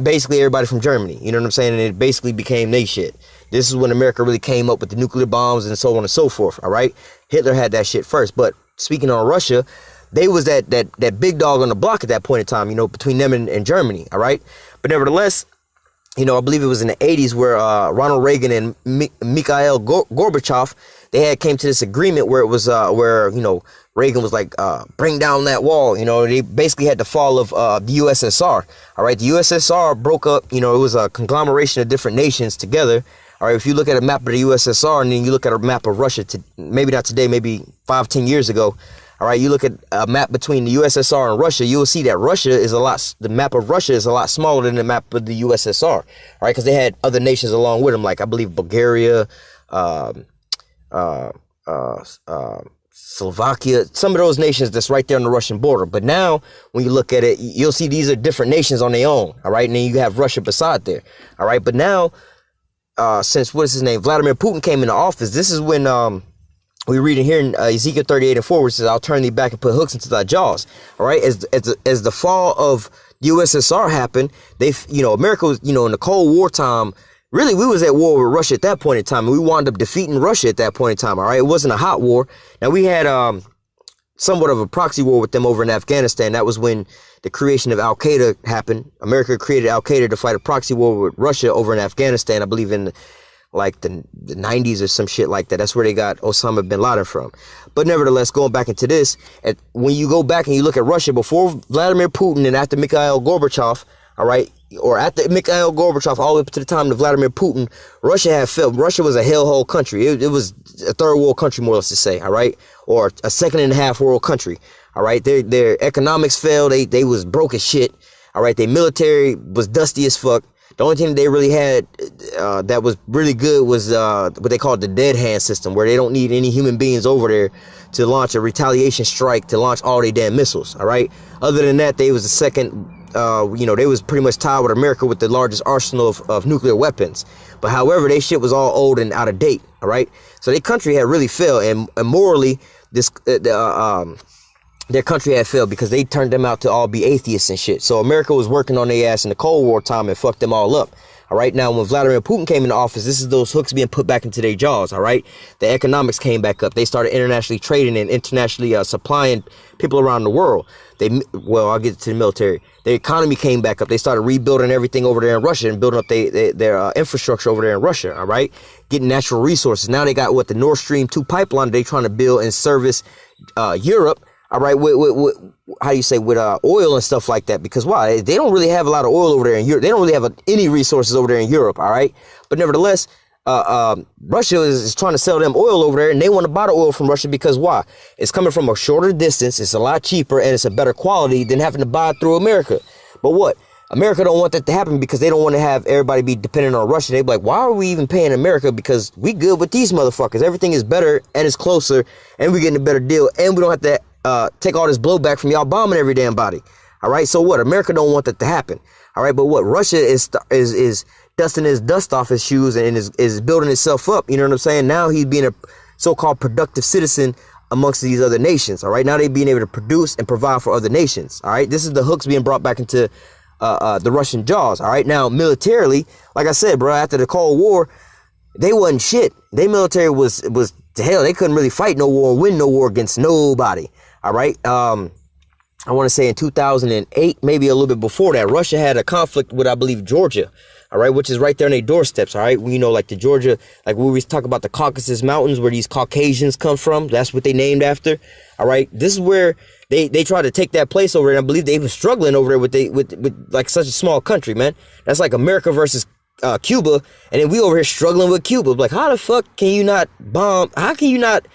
basically everybody from Germany, you know what I'm saying, and it basically became they shit. This is when America really came up with the nuclear bombs and so on and so forth, all right. Hitler had that shit first, but speaking on Russia, they was that big dog on the block at that point in time, you know, between them and Germany, all right. But nevertheless, you know, I believe it was in the 80s where Ronald Reagan and Mikhail Gorbachev, they had came to this agreement where it was where, you know, Reagan was like, bring down that wall. You know, they basically had the fall of the USSR. All right. The USSR broke up. You know, it was a conglomeration of different nations together. All right, if you look at a map of the USSR and then you look at a map of Russia, maybe not today, maybe 5-10 years ago. All right, you look at a map between the USSR and Russia, you'll see that the map of Russia is a lot smaller than the map of the USSR. All right, because they had other nations along with them, like I believe Bulgaria, Slovakia, some of those nations that's right there on the Russian border. But now when you look at it, you'll see these are different nations on their own. All right, and then you have Russia beside there. All right, but now since what is his name, Vladimir Putin came into office, this is when we read in here in Ezekiel 38:4, which says, "I'll turn thee back and put hooks into thy jaws." All right, as the fall of USSR happened, America was, in the Cold War time. Really, we was at war with Russia at that point in time, and we wound up defeating Russia at that point in time. All right, it wasn't a hot war. Now we had somewhat of a proxy war with them over in Afghanistan. That was when the creation of Al Qaeda happened. America created Al Qaeda to fight a proxy war with Russia over in Afghanistan. I believe in the 90s or some shit like that. That's where they got Osama bin Laden from. But nevertheless, going back into this, when you go back and you look at Russia before Vladimir Putin and after Mikhail Gorbachev, all right, or after Mikhail Gorbachev all the way up to the time of Vladimir Putin, Russia had failed. Russia was a hellhole country. It was a third world country, more or less to say, all right, or a second and a half world country, all right. Their economics failed. They was broke as shit, all right. Their military was dusty as fuck. The only thing that they really had that was really good was what they called the dead hand system, where they don't need any human beings over there to launch a retaliation strike, to launch all their damn missiles, all right. Other than that, they was the second, they was pretty much tied with America with the largest arsenal of nuclear weapons. But however, they shit was all old and out of date, all right. So their country had really failed, and morally, their country had failed because they turned them out to all be atheists and shit. So America was working on their ass in the Cold War time and fucked them all up. All right. Now, when Vladimir Putin came into office, this is those hooks being put back into their jaws. All right. The economics came back up. They started internationally trading and internationally supplying people around the world. I'll get to the military. Their economy came back up. They started rebuilding everything over there in Russia and building up their infrastructure over there in Russia. All right. Getting natural resources. Now they got the Nord Stream 2 pipeline they trying to build and service Europe. All right, with how do you say, with oil and stuff like that? Because why? They don't really have a lot of oil over there in Europe. They don't really have any resources over there in Europe. All right, but nevertheless, Russia is trying to sell them oil over there, and they want to buy the oil from Russia because why? It's coming from a shorter distance. It's a lot cheaper, and it's a better quality than having to buy it through America. But what? America don't want that to happen because they don't want to have everybody be dependent on Russia. They be like, why are we even paying America? Because we good with these motherfuckers. Everything is better and it's closer, and we're getting a better deal, and we don't have to take all this blowback from y'all bombing every damn body. All right. So what? America don't want that to happen. All right. But what? Russia is dusting his dust off his shoes and is building itself up. You know what I'm saying? Now he's being a so-called productive citizen amongst these other nations. All right. Now they being able to produce and provide for other nations. All right. This is the hooks being brought back into the Russian jaws. All right. Now, militarily, like I said, bro, after the Cold War, they wasn't shit. Their military was to hell. They couldn't really fight no war, win no war against nobody. All right. I want to say in 2008, maybe a little bit before that, Russia had a conflict with, I believe, Georgia. All right. Which is right there on their doorsteps. All right. Like the Georgia, like we always talk about the Caucasus Mountains where these Caucasians come from. That's what they named after. All right. This is where they tried to take that place over there. And I believe they were struggling over there with like such a small country, man. That's like America versus Cuba. And then we over here struggling with Cuba. Like, how the fuck can you not bomb? How can you not?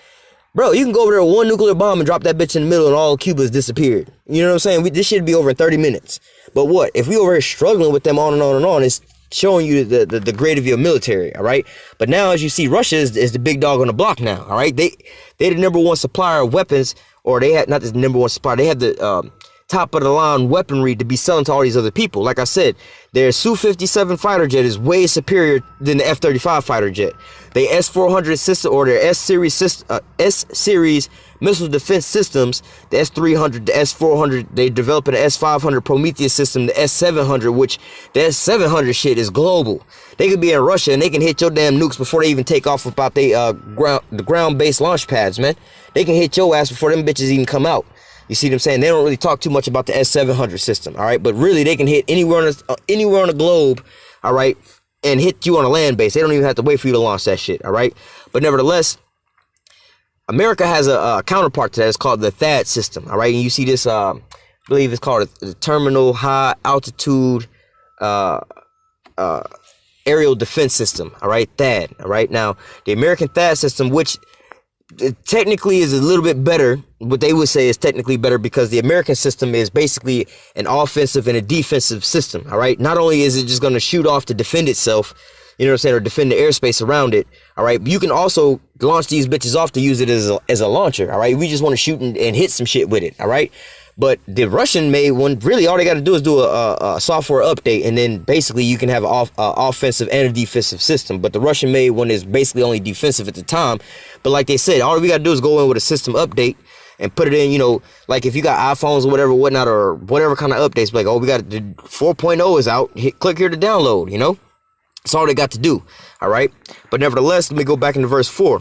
Bro, you can go over there with one nuclear bomb and drop that bitch in the middle and all Cuba's disappeared. You know what I'm saying? This should be over in 30 minutes. But what? If we over here struggling with them on and on and on, it's showing you the grade of your military, all right? But now, as you see, Russia is the big dog on the block now, all right? They're the number one supplier of weapons, or they had, not the number one supplier, they had the top of the line weaponry to be selling to all these other people. Like I said, their Su-57 fighter jet is way superior than the F-35 fighter jet. The S-400 system, or their S-series missile defense systems, the S-300, the S-400, they developed an S-500 Prometheus system, the S-700, which the S-700 shit is global. They could be in Russia and they can hit your damn nukes before they even take off about the ground-based launch pads, man. They can hit your ass before them bitches even come out. You see what I'm saying? They don't really talk too much about the S-700 system, all right? But really, they can hit anywhere on the globe, all right, and hit you on a land base. They don't even have to wait for you to launch that shit, all right? But nevertheless, America has a counterpart to that. It's called the THAAD system, all right? And you see this, I believe it's called the Terminal High Altitude aerial defense system. All right, THAAD. All right, now the American THAAD system, which it technically is a little bit better. What they would say is technically better because the American system is basically an offensive and a defensive system. All right, not only is it just going to shoot off to defend itself, you know what I'm saying, or defend the airspace around it. All right, but you can also launch these bitches off to use it as a launcher. All right, we just want to shoot and hit some shit with it. All right, but the Russian made one. Really, all they got to do is do a software update, and then basically you can have an offensive and a defensive system. But the Russian made one is basically only defensive at the time. But like they said, all we got to do is go in with a system update and put it in, you know, like if you got iPhones or whatever, whatnot, or whatever kind of updates, like, oh, we got the 4.0 is out. Click here to download, you know. That's all they got to do. All right. But nevertheless, let me go back into verse 4.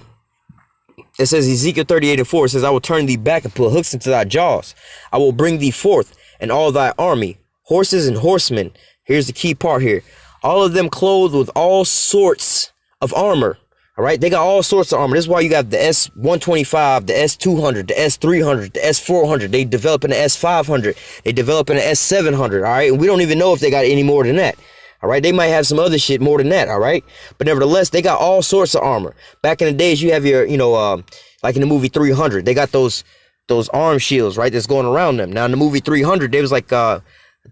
It says Ezekiel 38:4. It says, I will turn thee back and put hooks into thy jaws. I will bring thee forth and all thy army, horses and horsemen. Here's the key part here. All of them clothed with all sorts of armor. All right. They got all sorts of armor. This is why you got the S125, the S200, the S300, the S400. They developing the S500. They developing the S700. All right. And we don't even know if they got any more than that. All right, they might have some other shit more than that. All right, but nevertheless, they got all sorts of armor. Back in the days, you have your, you know, like in the movie 300, they got those arm shields, right? That's going around them. Now in the movie 300, they was like, I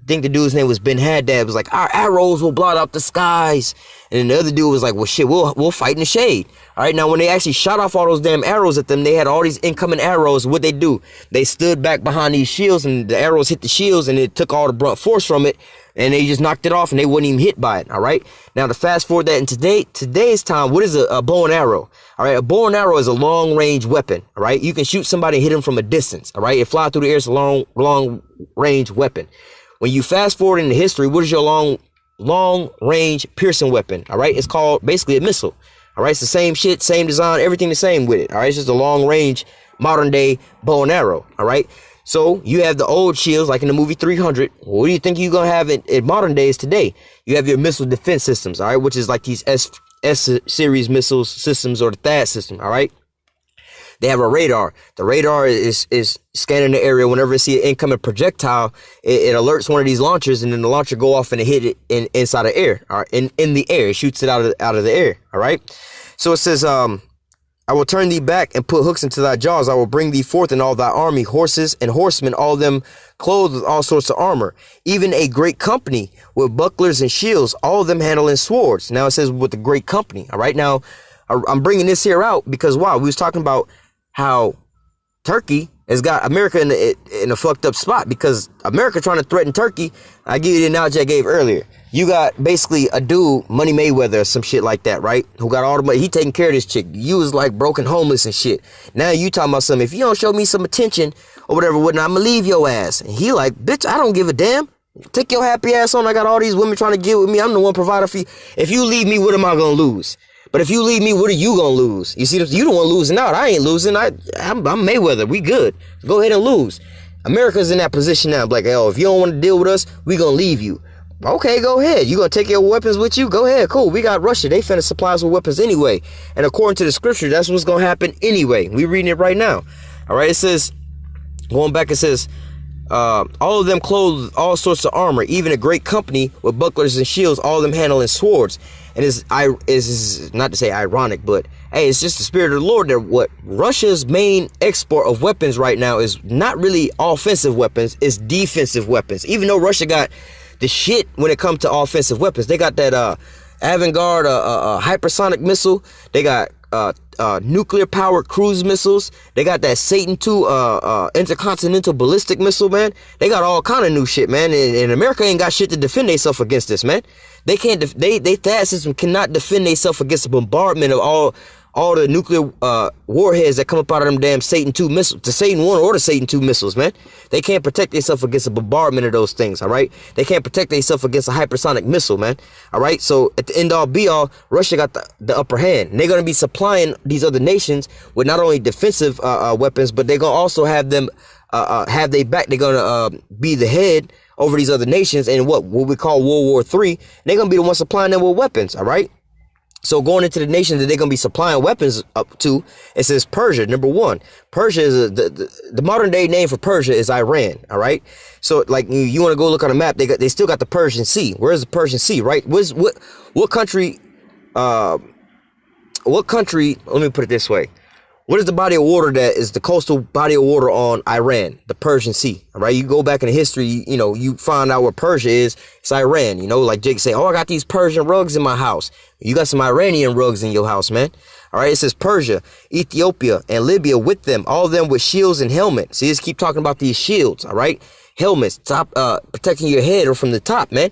think the dude's name was Ben Haddad. It was like, our arrows will blot out the skies, and then the other dude was like, well, shit, we'll fight in the shade. All right, now when they actually shot off all those damn arrows at them, they had all these incoming arrows. What they do? They stood back behind these shields, and the arrows hit the shields, and it took all the brunt force from it. And they just knocked it off and they wasn't even hit by it. All right. Now to fast forward that in today's time, what is a bow and arrow? All right. A bow and arrow is a long range weapon. All right. You can shoot somebody and hit them from a distance. All right. It fly through the air. It's a long range weapon. When you fast forward into history, what is your long range piercing weapon? All right. It's called basically a missile. All right. It's the same shit, same design, everything the same with it. All right. It's just a long range modern day bow and arrow. All right. So you have the old shields like in the movie 300. What do you think you're going to have in modern days today? You have your missile defense systems, all right, which is like these S series missiles systems or the THAAD system, all right? They have a radar. The radar is scanning the area. Whenever it see an incoming projectile, it alerts one of these launchers, and then the launcher go off and it hit it inside the air, all right, in the air. It shoots it out of the air, all right? So it says, I will turn thee back and put hooks into thy jaws. I will bring thee forth in all thy army, horses and horsemen, all them clothed with all sorts of armor, even a great company with bucklers and shields, all of them handling swords. Now it says with the great company. All right. Now I'm bringing this here out because, wow, we was talking about how Turkey has got America in a fucked up spot because America trying to threaten Turkey. I give you the analogy I gave earlier. You got basically a dude, Money Mayweather or some shit like that, right? Who got all the money. He taking care of this chick. You was like broken homeless and shit. Now you talking about something. If you don't show me some attention or whatever, I'm going to leave your ass. And he like, bitch, I don't give a damn. Take your happy ass on. I got all these women trying to get with me. I'm the one provider for you. If you leave me, what am I going to lose? But if you leave me, what are you going to lose? You see, you the one losing out. I ain't losing. I'm Mayweather. We good. Go ahead and lose. America's in that position now. Like, oh, if you don't want to deal with us, we going to leave you. Okay, go ahead. You gonna take your weapons with you? Go ahead. Cool. We got Russia. They finna supply us with weapons anyway. And according to the scripture, that's what's gonna happen anyway. We reading it right now. All right. It says, going back, it says, all of them clothed with all sorts of armor, even a great company with bucklers and shields, all of them handling swords. And it's not to say ironic, but hey, it's just the spirit of the Lord that what Russia's main export of weapons right now is not really offensive weapons, it's defensive weapons. Even though Russia got the shit when it comes to offensive weapons. They got that Avangard hypersonic missile. They got nuclear powered cruise missiles. They got that Satan II intercontinental ballistic missile, man. They got all kind of new shit, man. And America ain't got shit to defend themselves against this, man. They can't. They THAAD system cannot defend themselves against the bombardment of all the nuclear warheads that come up out of them damn Satan II missiles, the Satan I or the Satan II missiles, man. They can't protect themselves against a bombardment of those things, all right? They can't protect themselves against a hypersonic missile, man, all right? So at the end all be all, Russia got the upper hand. And they're going to be supplying these other nations with not only defensive weapons, but they're going to also have them have their back. They're going to be the head over these other nations in what we call World War III. They're going to be the ones supplying them with weapons, all right? So going into the nation that they're going to be supplying weapons up to, it says Persia. Number one, Persia is the modern day name for Persia is Iran. All right. So like you want to go look on a map, they still got the Persian Sea. Where's the Persian Sea? Right. What country? What country? Let me put it this way. What is the body of water that is the coastal body of water on Iran? The Persian Sea, all right? You go back in history, you find out where Persia is. It's Iran, like Jake say, oh, I got these Persian rugs in my house. You got some Iranian rugs in your house, man. All right, it says Persia, Ethiopia, and Libya with them, all of them with shields and helmets. See, just keep talking about these shields, all right? Helmets, top, protecting your head or from the top, man.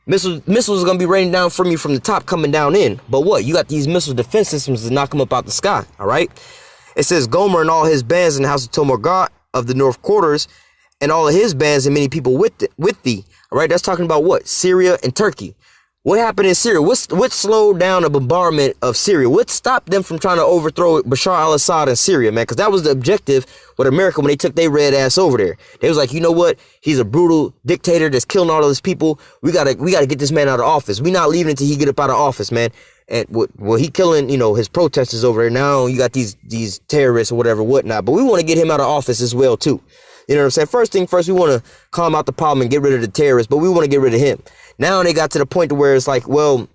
Missiles are going to be raining down from you from the top, coming down in. But what? You got these missile defense systems to knock them up out the sky, all right? It says Gomer and all his bands in the house of Tomorgat of the north quarters, and all of his bands and many people with thee. All right, that's talking about what? Syria and Turkey. What happened in Syria? What slowed down the bombardment of Syria? What stopped them from trying to overthrow Bashar al-Assad in Syria, man? Because that was the objective with America when they took their red ass over there. They was like, you know what? He's a brutal dictator that's killing all of his people. We gotta get this man out of office. We not leaving until he get up out of office, man. And he killing, his protesters over there. Now you got these terrorists or whatnot. But we want to get him out of office as well, too. You know what I'm saying? First thing first, we want to calm out the problem and get rid of the terrorists, but we want to get rid of him. Now they got to the point to where it's like, well,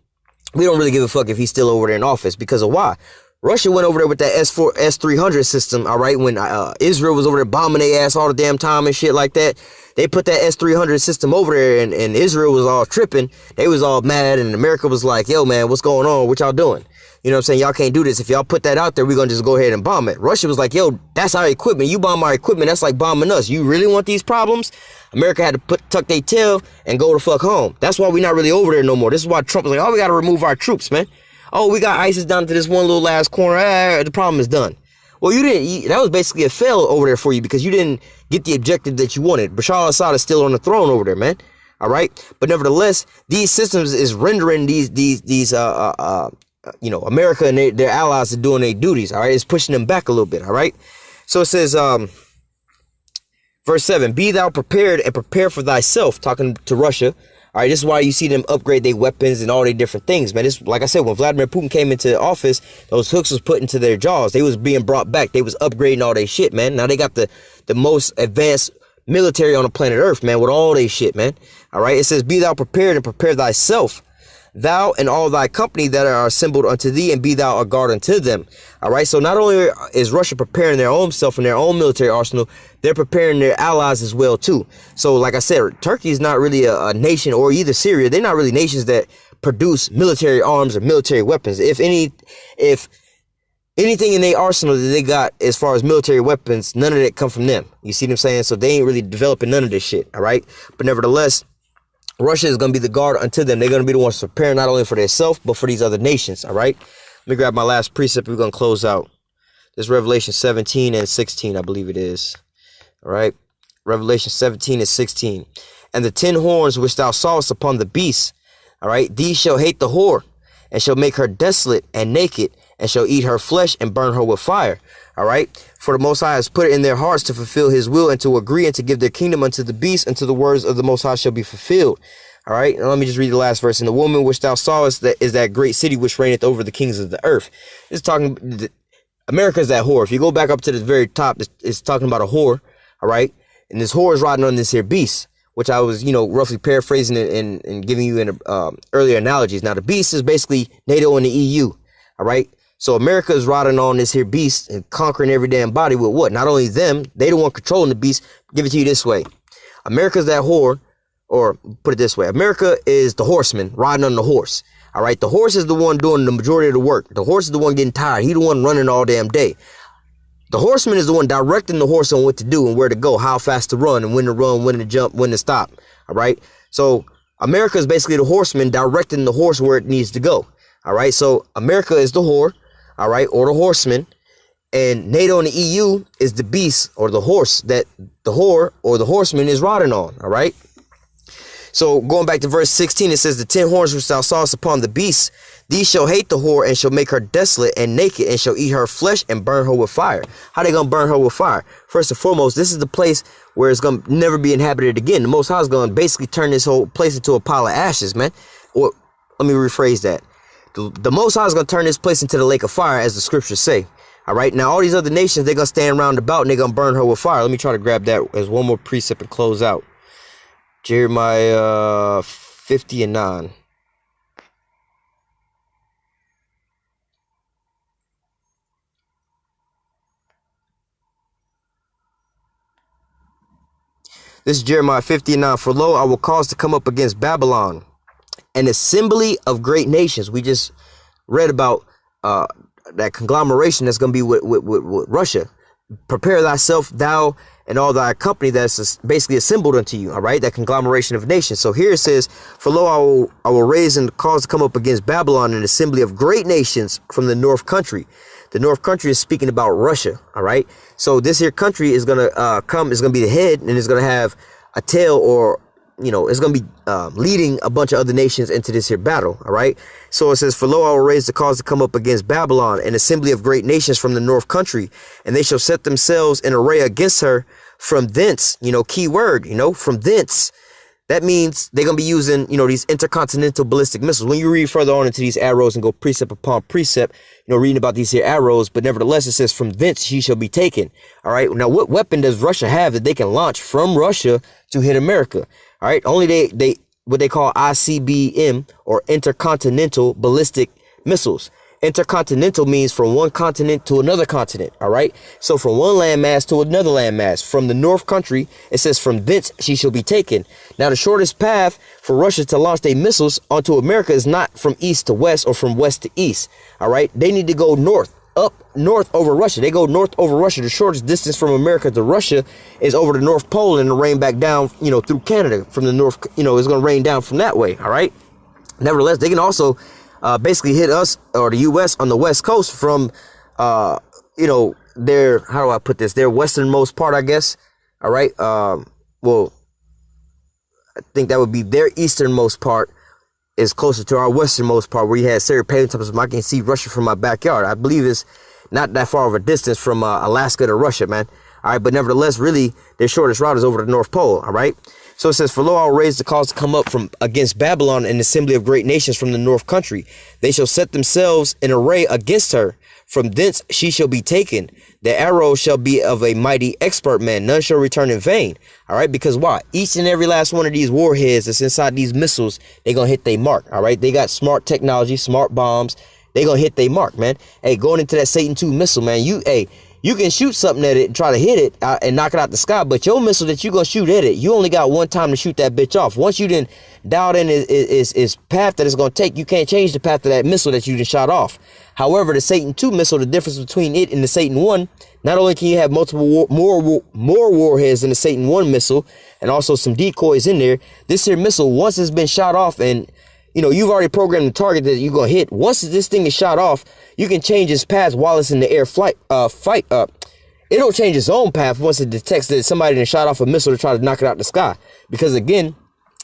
we don't really give a fuck if he's still over there in office because of why? Russia went over there with that S-300 system, all right, when Israel was over there bombing their ass all the damn time and shit like that. They put that S-300 system over there and Israel was all tripping. They was all mad and America was like, yo, man, what's going on? What y'all doing? You know what I'm saying? Y'all can't do this. If y'all put that out there, we're going to just go ahead and bomb it. Russia was like, yo, that's our equipment. You bomb our equipment. That's like bombing us. You really want these problems? America had to tuck their tail and go the fuck home. That's why we're not really over there no more. This is why Trump was like, oh, we got to remove our troops, man. Oh, we got ISIS down to this one little last corner. The problem is done. Well, that was basically a fail over there for you because you didn't get the objective that you wanted. Bashar al-Assad is still on the throne over there, man. All right. But nevertheless, these systems is rendering these America and their allies are doing their duties. All right. It's pushing them back a little bit. All right. So it says, verse 7, be thou prepared and prepare for thyself, talking to Russia. All right, this is why you see them upgrade their weapons and all their different things, man. This, like I said, when Vladimir Putin came into office, those hooks was put into their jaws. They was being brought back. They was upgrading all their shit, man. Now they got the most advanced military on the planet Earth, man, with all their shit, man. All right, it says, be thou prepared and prepare thyself, thou and all thy company that are assembled unto thee, and be thou a guard unto them. All right, so not only is Russia preparing their own self and their own military arsenal, they're preparing their allies as well, too. So, like I said, Turkey is not really a nation, or either Syria. They're not really nations that produce military arms or military weapons. If anything in their arsenal that they got as far as military weapons, none of that come from them. You see what I'm saying? So they ain't really developing none of this shit, all right? But nevertheless, Russia is going to be the guard unto them. They're going to be the ones preparing not only for themselves, but for these other nations, all right? Let me grab my last precept. We're going to close out. This is Revelation 17 and 16, I believe it is. All right? Revelation 17 and 16. And the 10 horns which thou sawest upon the beast, all right, these shall hate the whore, and shall make her desolate and naked, and shall eat her flesh and burn her with fire. All right. For the Most High has put it in their hearts to fulfill his will and to agree and to give their kingdom unto the beast, until the words of the Most High shall be fulfilled. All right. Now let me just read the last verse. And the woman which thou sawest that is that great city which reigneth over the kings of the earth. It's talking, America is that whore. If you go back up to the very top, it's talking about a whore. All right. And this whore is riding on this here beast, which I was, roughly paraphrasing it and giving you in earlier analogies. Now, the beast is basically NATO and the EU. All right. So America is riding on this here beast and conquering every damn body with what? Not only them, they the one controlling the beast. Give it to you this way. America's that whore, or put it this way. America is the horseman riding on the horse. All right. The horse is the one doing the majority of the work. The horse is the one getting tired. He the one running all damn day. The horseman is the one directing the horse on what to do and where to go, how fast to run and when to jump, when to stop. All right. So America is basically the horseman directing the horse where it needs to go. All right. So America is the whore. All right, or the horseman, and NATO and the EU is the beast or the horse that the whore or the horseman is riding on. All right. So going back to verse 16, it says, the 10 horns which thou sawest upon the beast, these shall hate the whore and shall make her desolate and naked, and shall eat her flesh and burn her with fire. How they gonna burn her with fire? First and foremost, this is the place where it's gonna never be inhabited again. The Most High is gonna basically turn this whole place into a pile of ashes, man. Or let me rephrase that. The Most High is going to turn this place into the lake of fire, as the scriptures say. All right. Now, all these other nations, they're going to stand round about and they're going to burn her with fire. Let me try to grab that as one more precept and close out. Jeremiah 50 and 9. This is Jeremiah 50 and 9. For lo, I will cause to come up against Babylon an assembly of great nations. We just read about that conglomeration that's going to be with Russia. Prepare thyself, thou and all thy company that's basically assembled unto you. All right, that conglomeration of nations. So here it says, for lo, I will raise and cause to come up against Babylon an assembly of great nations from the north country. The north country is speaking about Russia. All right. So this here country is going to is going to be the head, and it's going to have a tail, or, you know, it's going to be leading a bunch of other nations into this here battle. All right. So it says, for lo, I will raise the cause to come up against Babylon, an assembly of great nations from the north country, and they shall set themselves in array against her from thence. You know, key word, you know, from thence. That means they're going to be using, you know, these intercontinental ballistic missiles. When you read further on into these arrows and go precept upon precept, you know, reading about these here arrows, but nevertheless, it says from thence she shall be taken. All right. Now, what weapon does Russia have that they can launch from Russia to hit America? All right. Only they what they call ICBM, or intercontinental ballistic missiles. Intercontinental means from one continent to another continent. All right. So from one landmass to another landmass. From the north country, it says from thence she shall be taken. Now, the shortest path for Russia to launch their missiles onto America is not from east to west or from west to east. All right. They need to go north, up north over Russia. They go north over Russia. The shortest distance from America to Russia is over the North Pole, and to rain back down, you know, through Canada from the north. You know, it's going to rain down from that way. All right. Nevertheless, they can also basically hit us, or the U.S. on the west coast from, you know, their, how do I put this? Their westernmost part, I guess. All right. Well, I think that would be their easternmost part is closer to our westernmost part, where you had Sarah Palin. I can see Russia from my backyard. I believe it's not that far of a distance from Alaska to Russia, man. All right. But nevertheless, really, their shortest route is over the North Pole. All right. So it says, for lo, I will raise the cause to come up from against Babylon, an assembly of great nations from the north country. They shall set themselves in array against her. From thence she shall be taken. The arrow shall be of a mighty expert man. None shall return in vain. All right. Because why? Each and every last one of these warheads that's inside these missiles, they're going to hit their mark. All right. They got smart technology, smart bombs. They're going to hit their mark, man. Hey, going into that Satan 2 missile, man, you can shoot something at it and try to hit it and knock it out the sky, but your missile that you're going to shoot at it, you only got one time to shoot that bitch off. Once you done dialed in is path that it's going to take, you can't change the path of that missile that you done shot off. However, the Satan 2 missile, the difference between it and the Satan 1, not only can you have multiple more warheads than the Satan 1 missile, and also some decoys in there, this here missile, once it's been shot off and, you know, you've already programmed the target that you're going to hit. Once this thing is shot off, you can change its path while it's in the air it'll change its own path once it detects that somebody done shot off a missile to try to knock it out the sky. Because again,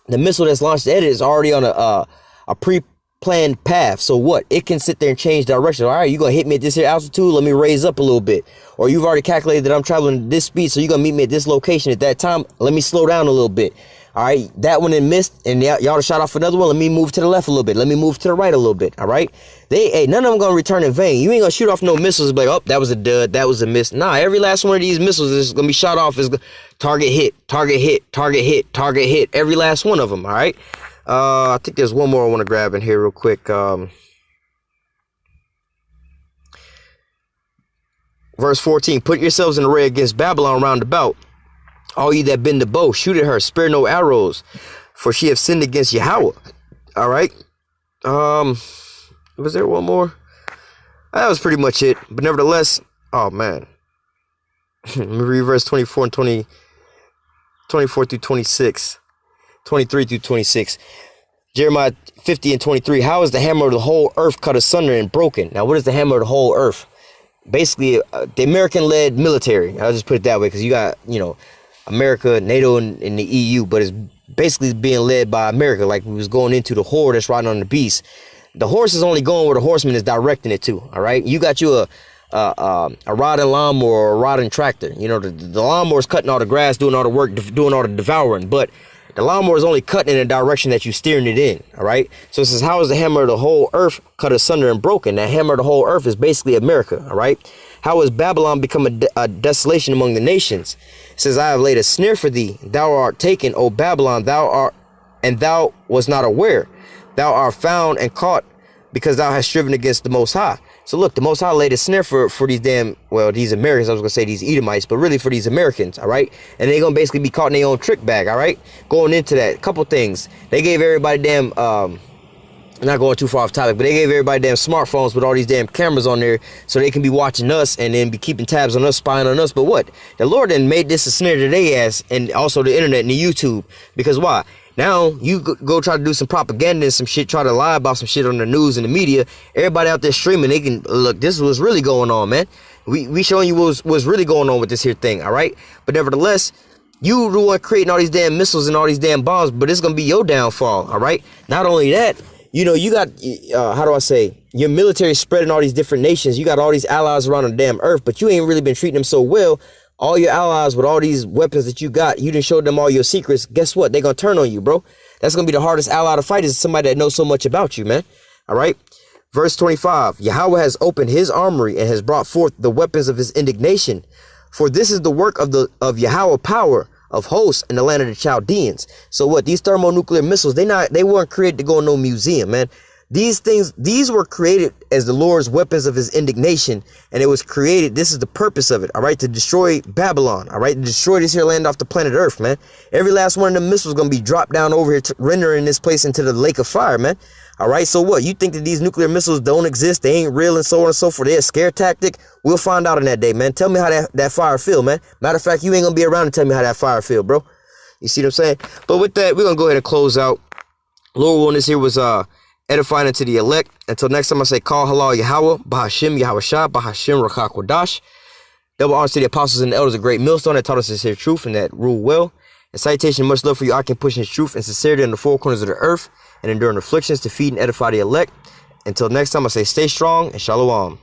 the missile that's launched at it is already on a pre-planned path. So what? It can sit there and change direction. All right, you're going to hit me at this here altitude. Let me raise up a little bit. Or you've already calculated that I'm traveling at this speed, so you're going to meet me at this location at that time. Let me slow down a little bit. All right, that one then missed, and y'all shot off another one. Let me move to the left a little bit. Let me move to the right a little bit. All right, none of them gonna return in vain. You ain't gonna shoot off no missiles. Be like, oh, that was a dud, that was a miss. Nah, every last one of these missiles is gonna be shot off. Is target hit, target hit, target hit, target hit. Every last one of them. All right. I think there's one more I want to grab in here real quick. Verse 14: Put yourselves in array against Babylon round about. All ye that bend the bow, shoot at her, spare no arrows, for she have sinned against YAHAWAH. All right. Was there one more? That was pretty much it. But nevertheless, oh man. Let me read verse 24 and 24 through 26. 23 through 26. Jeremiah 50 and 23. How is the hammer of the whole earth cut asunder and broken? Now, what is the hammer of the whole earth? Basically, the American-led military. I'll just put it that way, because you got, you know, America, NATO, and the EU, but it's basically being led by America, like we was going into the horde that's riding on the beast. The horse is only going where the horseman is directing it to. All right, you got you a riding lawnmower or a riding tractor. You know, the lawnmower's cutting all the grass, doing all the work, doing all the devouring, but The lawnmower is only cutting in the direction that you're steering it in, all right? So it says, how is the hammer of the whole earth cut asunder and broken? That hammer of the whole earth is basically America, all right? How has Babylon become a desolation among the nations? It says, I have laid a snare for thee. Thou art taken, O Babylon, and thou was not aware. Thou art found and caught because thou hast striven against the Most High. So look, the Most High laid a snare for these these Americans. I was going to say these Edomites, but really for these Americans, all right? And they're going to basically be caught in their own trick bag, all right? Going into that, a couple things. They gave everybody not going too far off topic, but they gave everybody damn smartphones with all these damn cameras on there so they can be watching us and then be keeping tabs on us, spying on us. But what? The Lord then made this a snare to their ass, and also the internet and the YouTube. Because why? Now you go try to do some propaganda and some shit, try to lie about some shit on the news and the media. Everybody out there streaming, they can look, this is what's really going on, man. We showing you what's really going on with this here thing, all right? But nevertheless, you the one creating all these damn missiles and all these damn bombs, but it's gonna be your downfall, all right? Not only that, you know, you got, how do I say, your military spread in all these different nations. You got all these allies around the damn earth, but you ain't really been treating them so well. All your allies with all these weapons that you got, you didn't show them all your secrets. Guess what? They're going to turn on you, bro. That's going to be the hardest ally to fight, is somebody that knows so much about you, man. All right. Verse 25, Yahweh has opened his armory and has brought forth the weapons of his indignation. For this is the work of Yahweh power of hosts in the land of the Chaldeans. So what? These thermonuclear missiles, they weren't created to go in no museum, man. These were created as the Lord's weapons of his indignation, and it was created, this is the purpose of it, all right, to destroy Babylon, all right, to destroy this here land off the planet Earth, man. Every last one of them missiles going to be dropped down over here, rendering this place into the lake of fire, man. All right, so what? You think that these nuclear missiles don't exist, they ain't real, and so on and so forth, they're a scare tactic? We'll find out in that day, man. Tell me how that fire feel, man. Matter of fact, you ain't going to be around to tell me how that fire feel, bro. You see what I'm saying? But with that, we're going to go ahead and close out. Lord willing, this here was edifying unto the elect. Until next time, I say, call halal Yahawah, Bahashim Yahawashah, Bahashim Rakakwadash. Double honors to the apostles and the elders of Great Millstone that taught us this here truth and that rule well. And citation, much love for you, I can push in truth and sincerity in the four corners of the earth and enduring afflictions to feed and edify the elect. Until next time, I say, stay strong and shalom.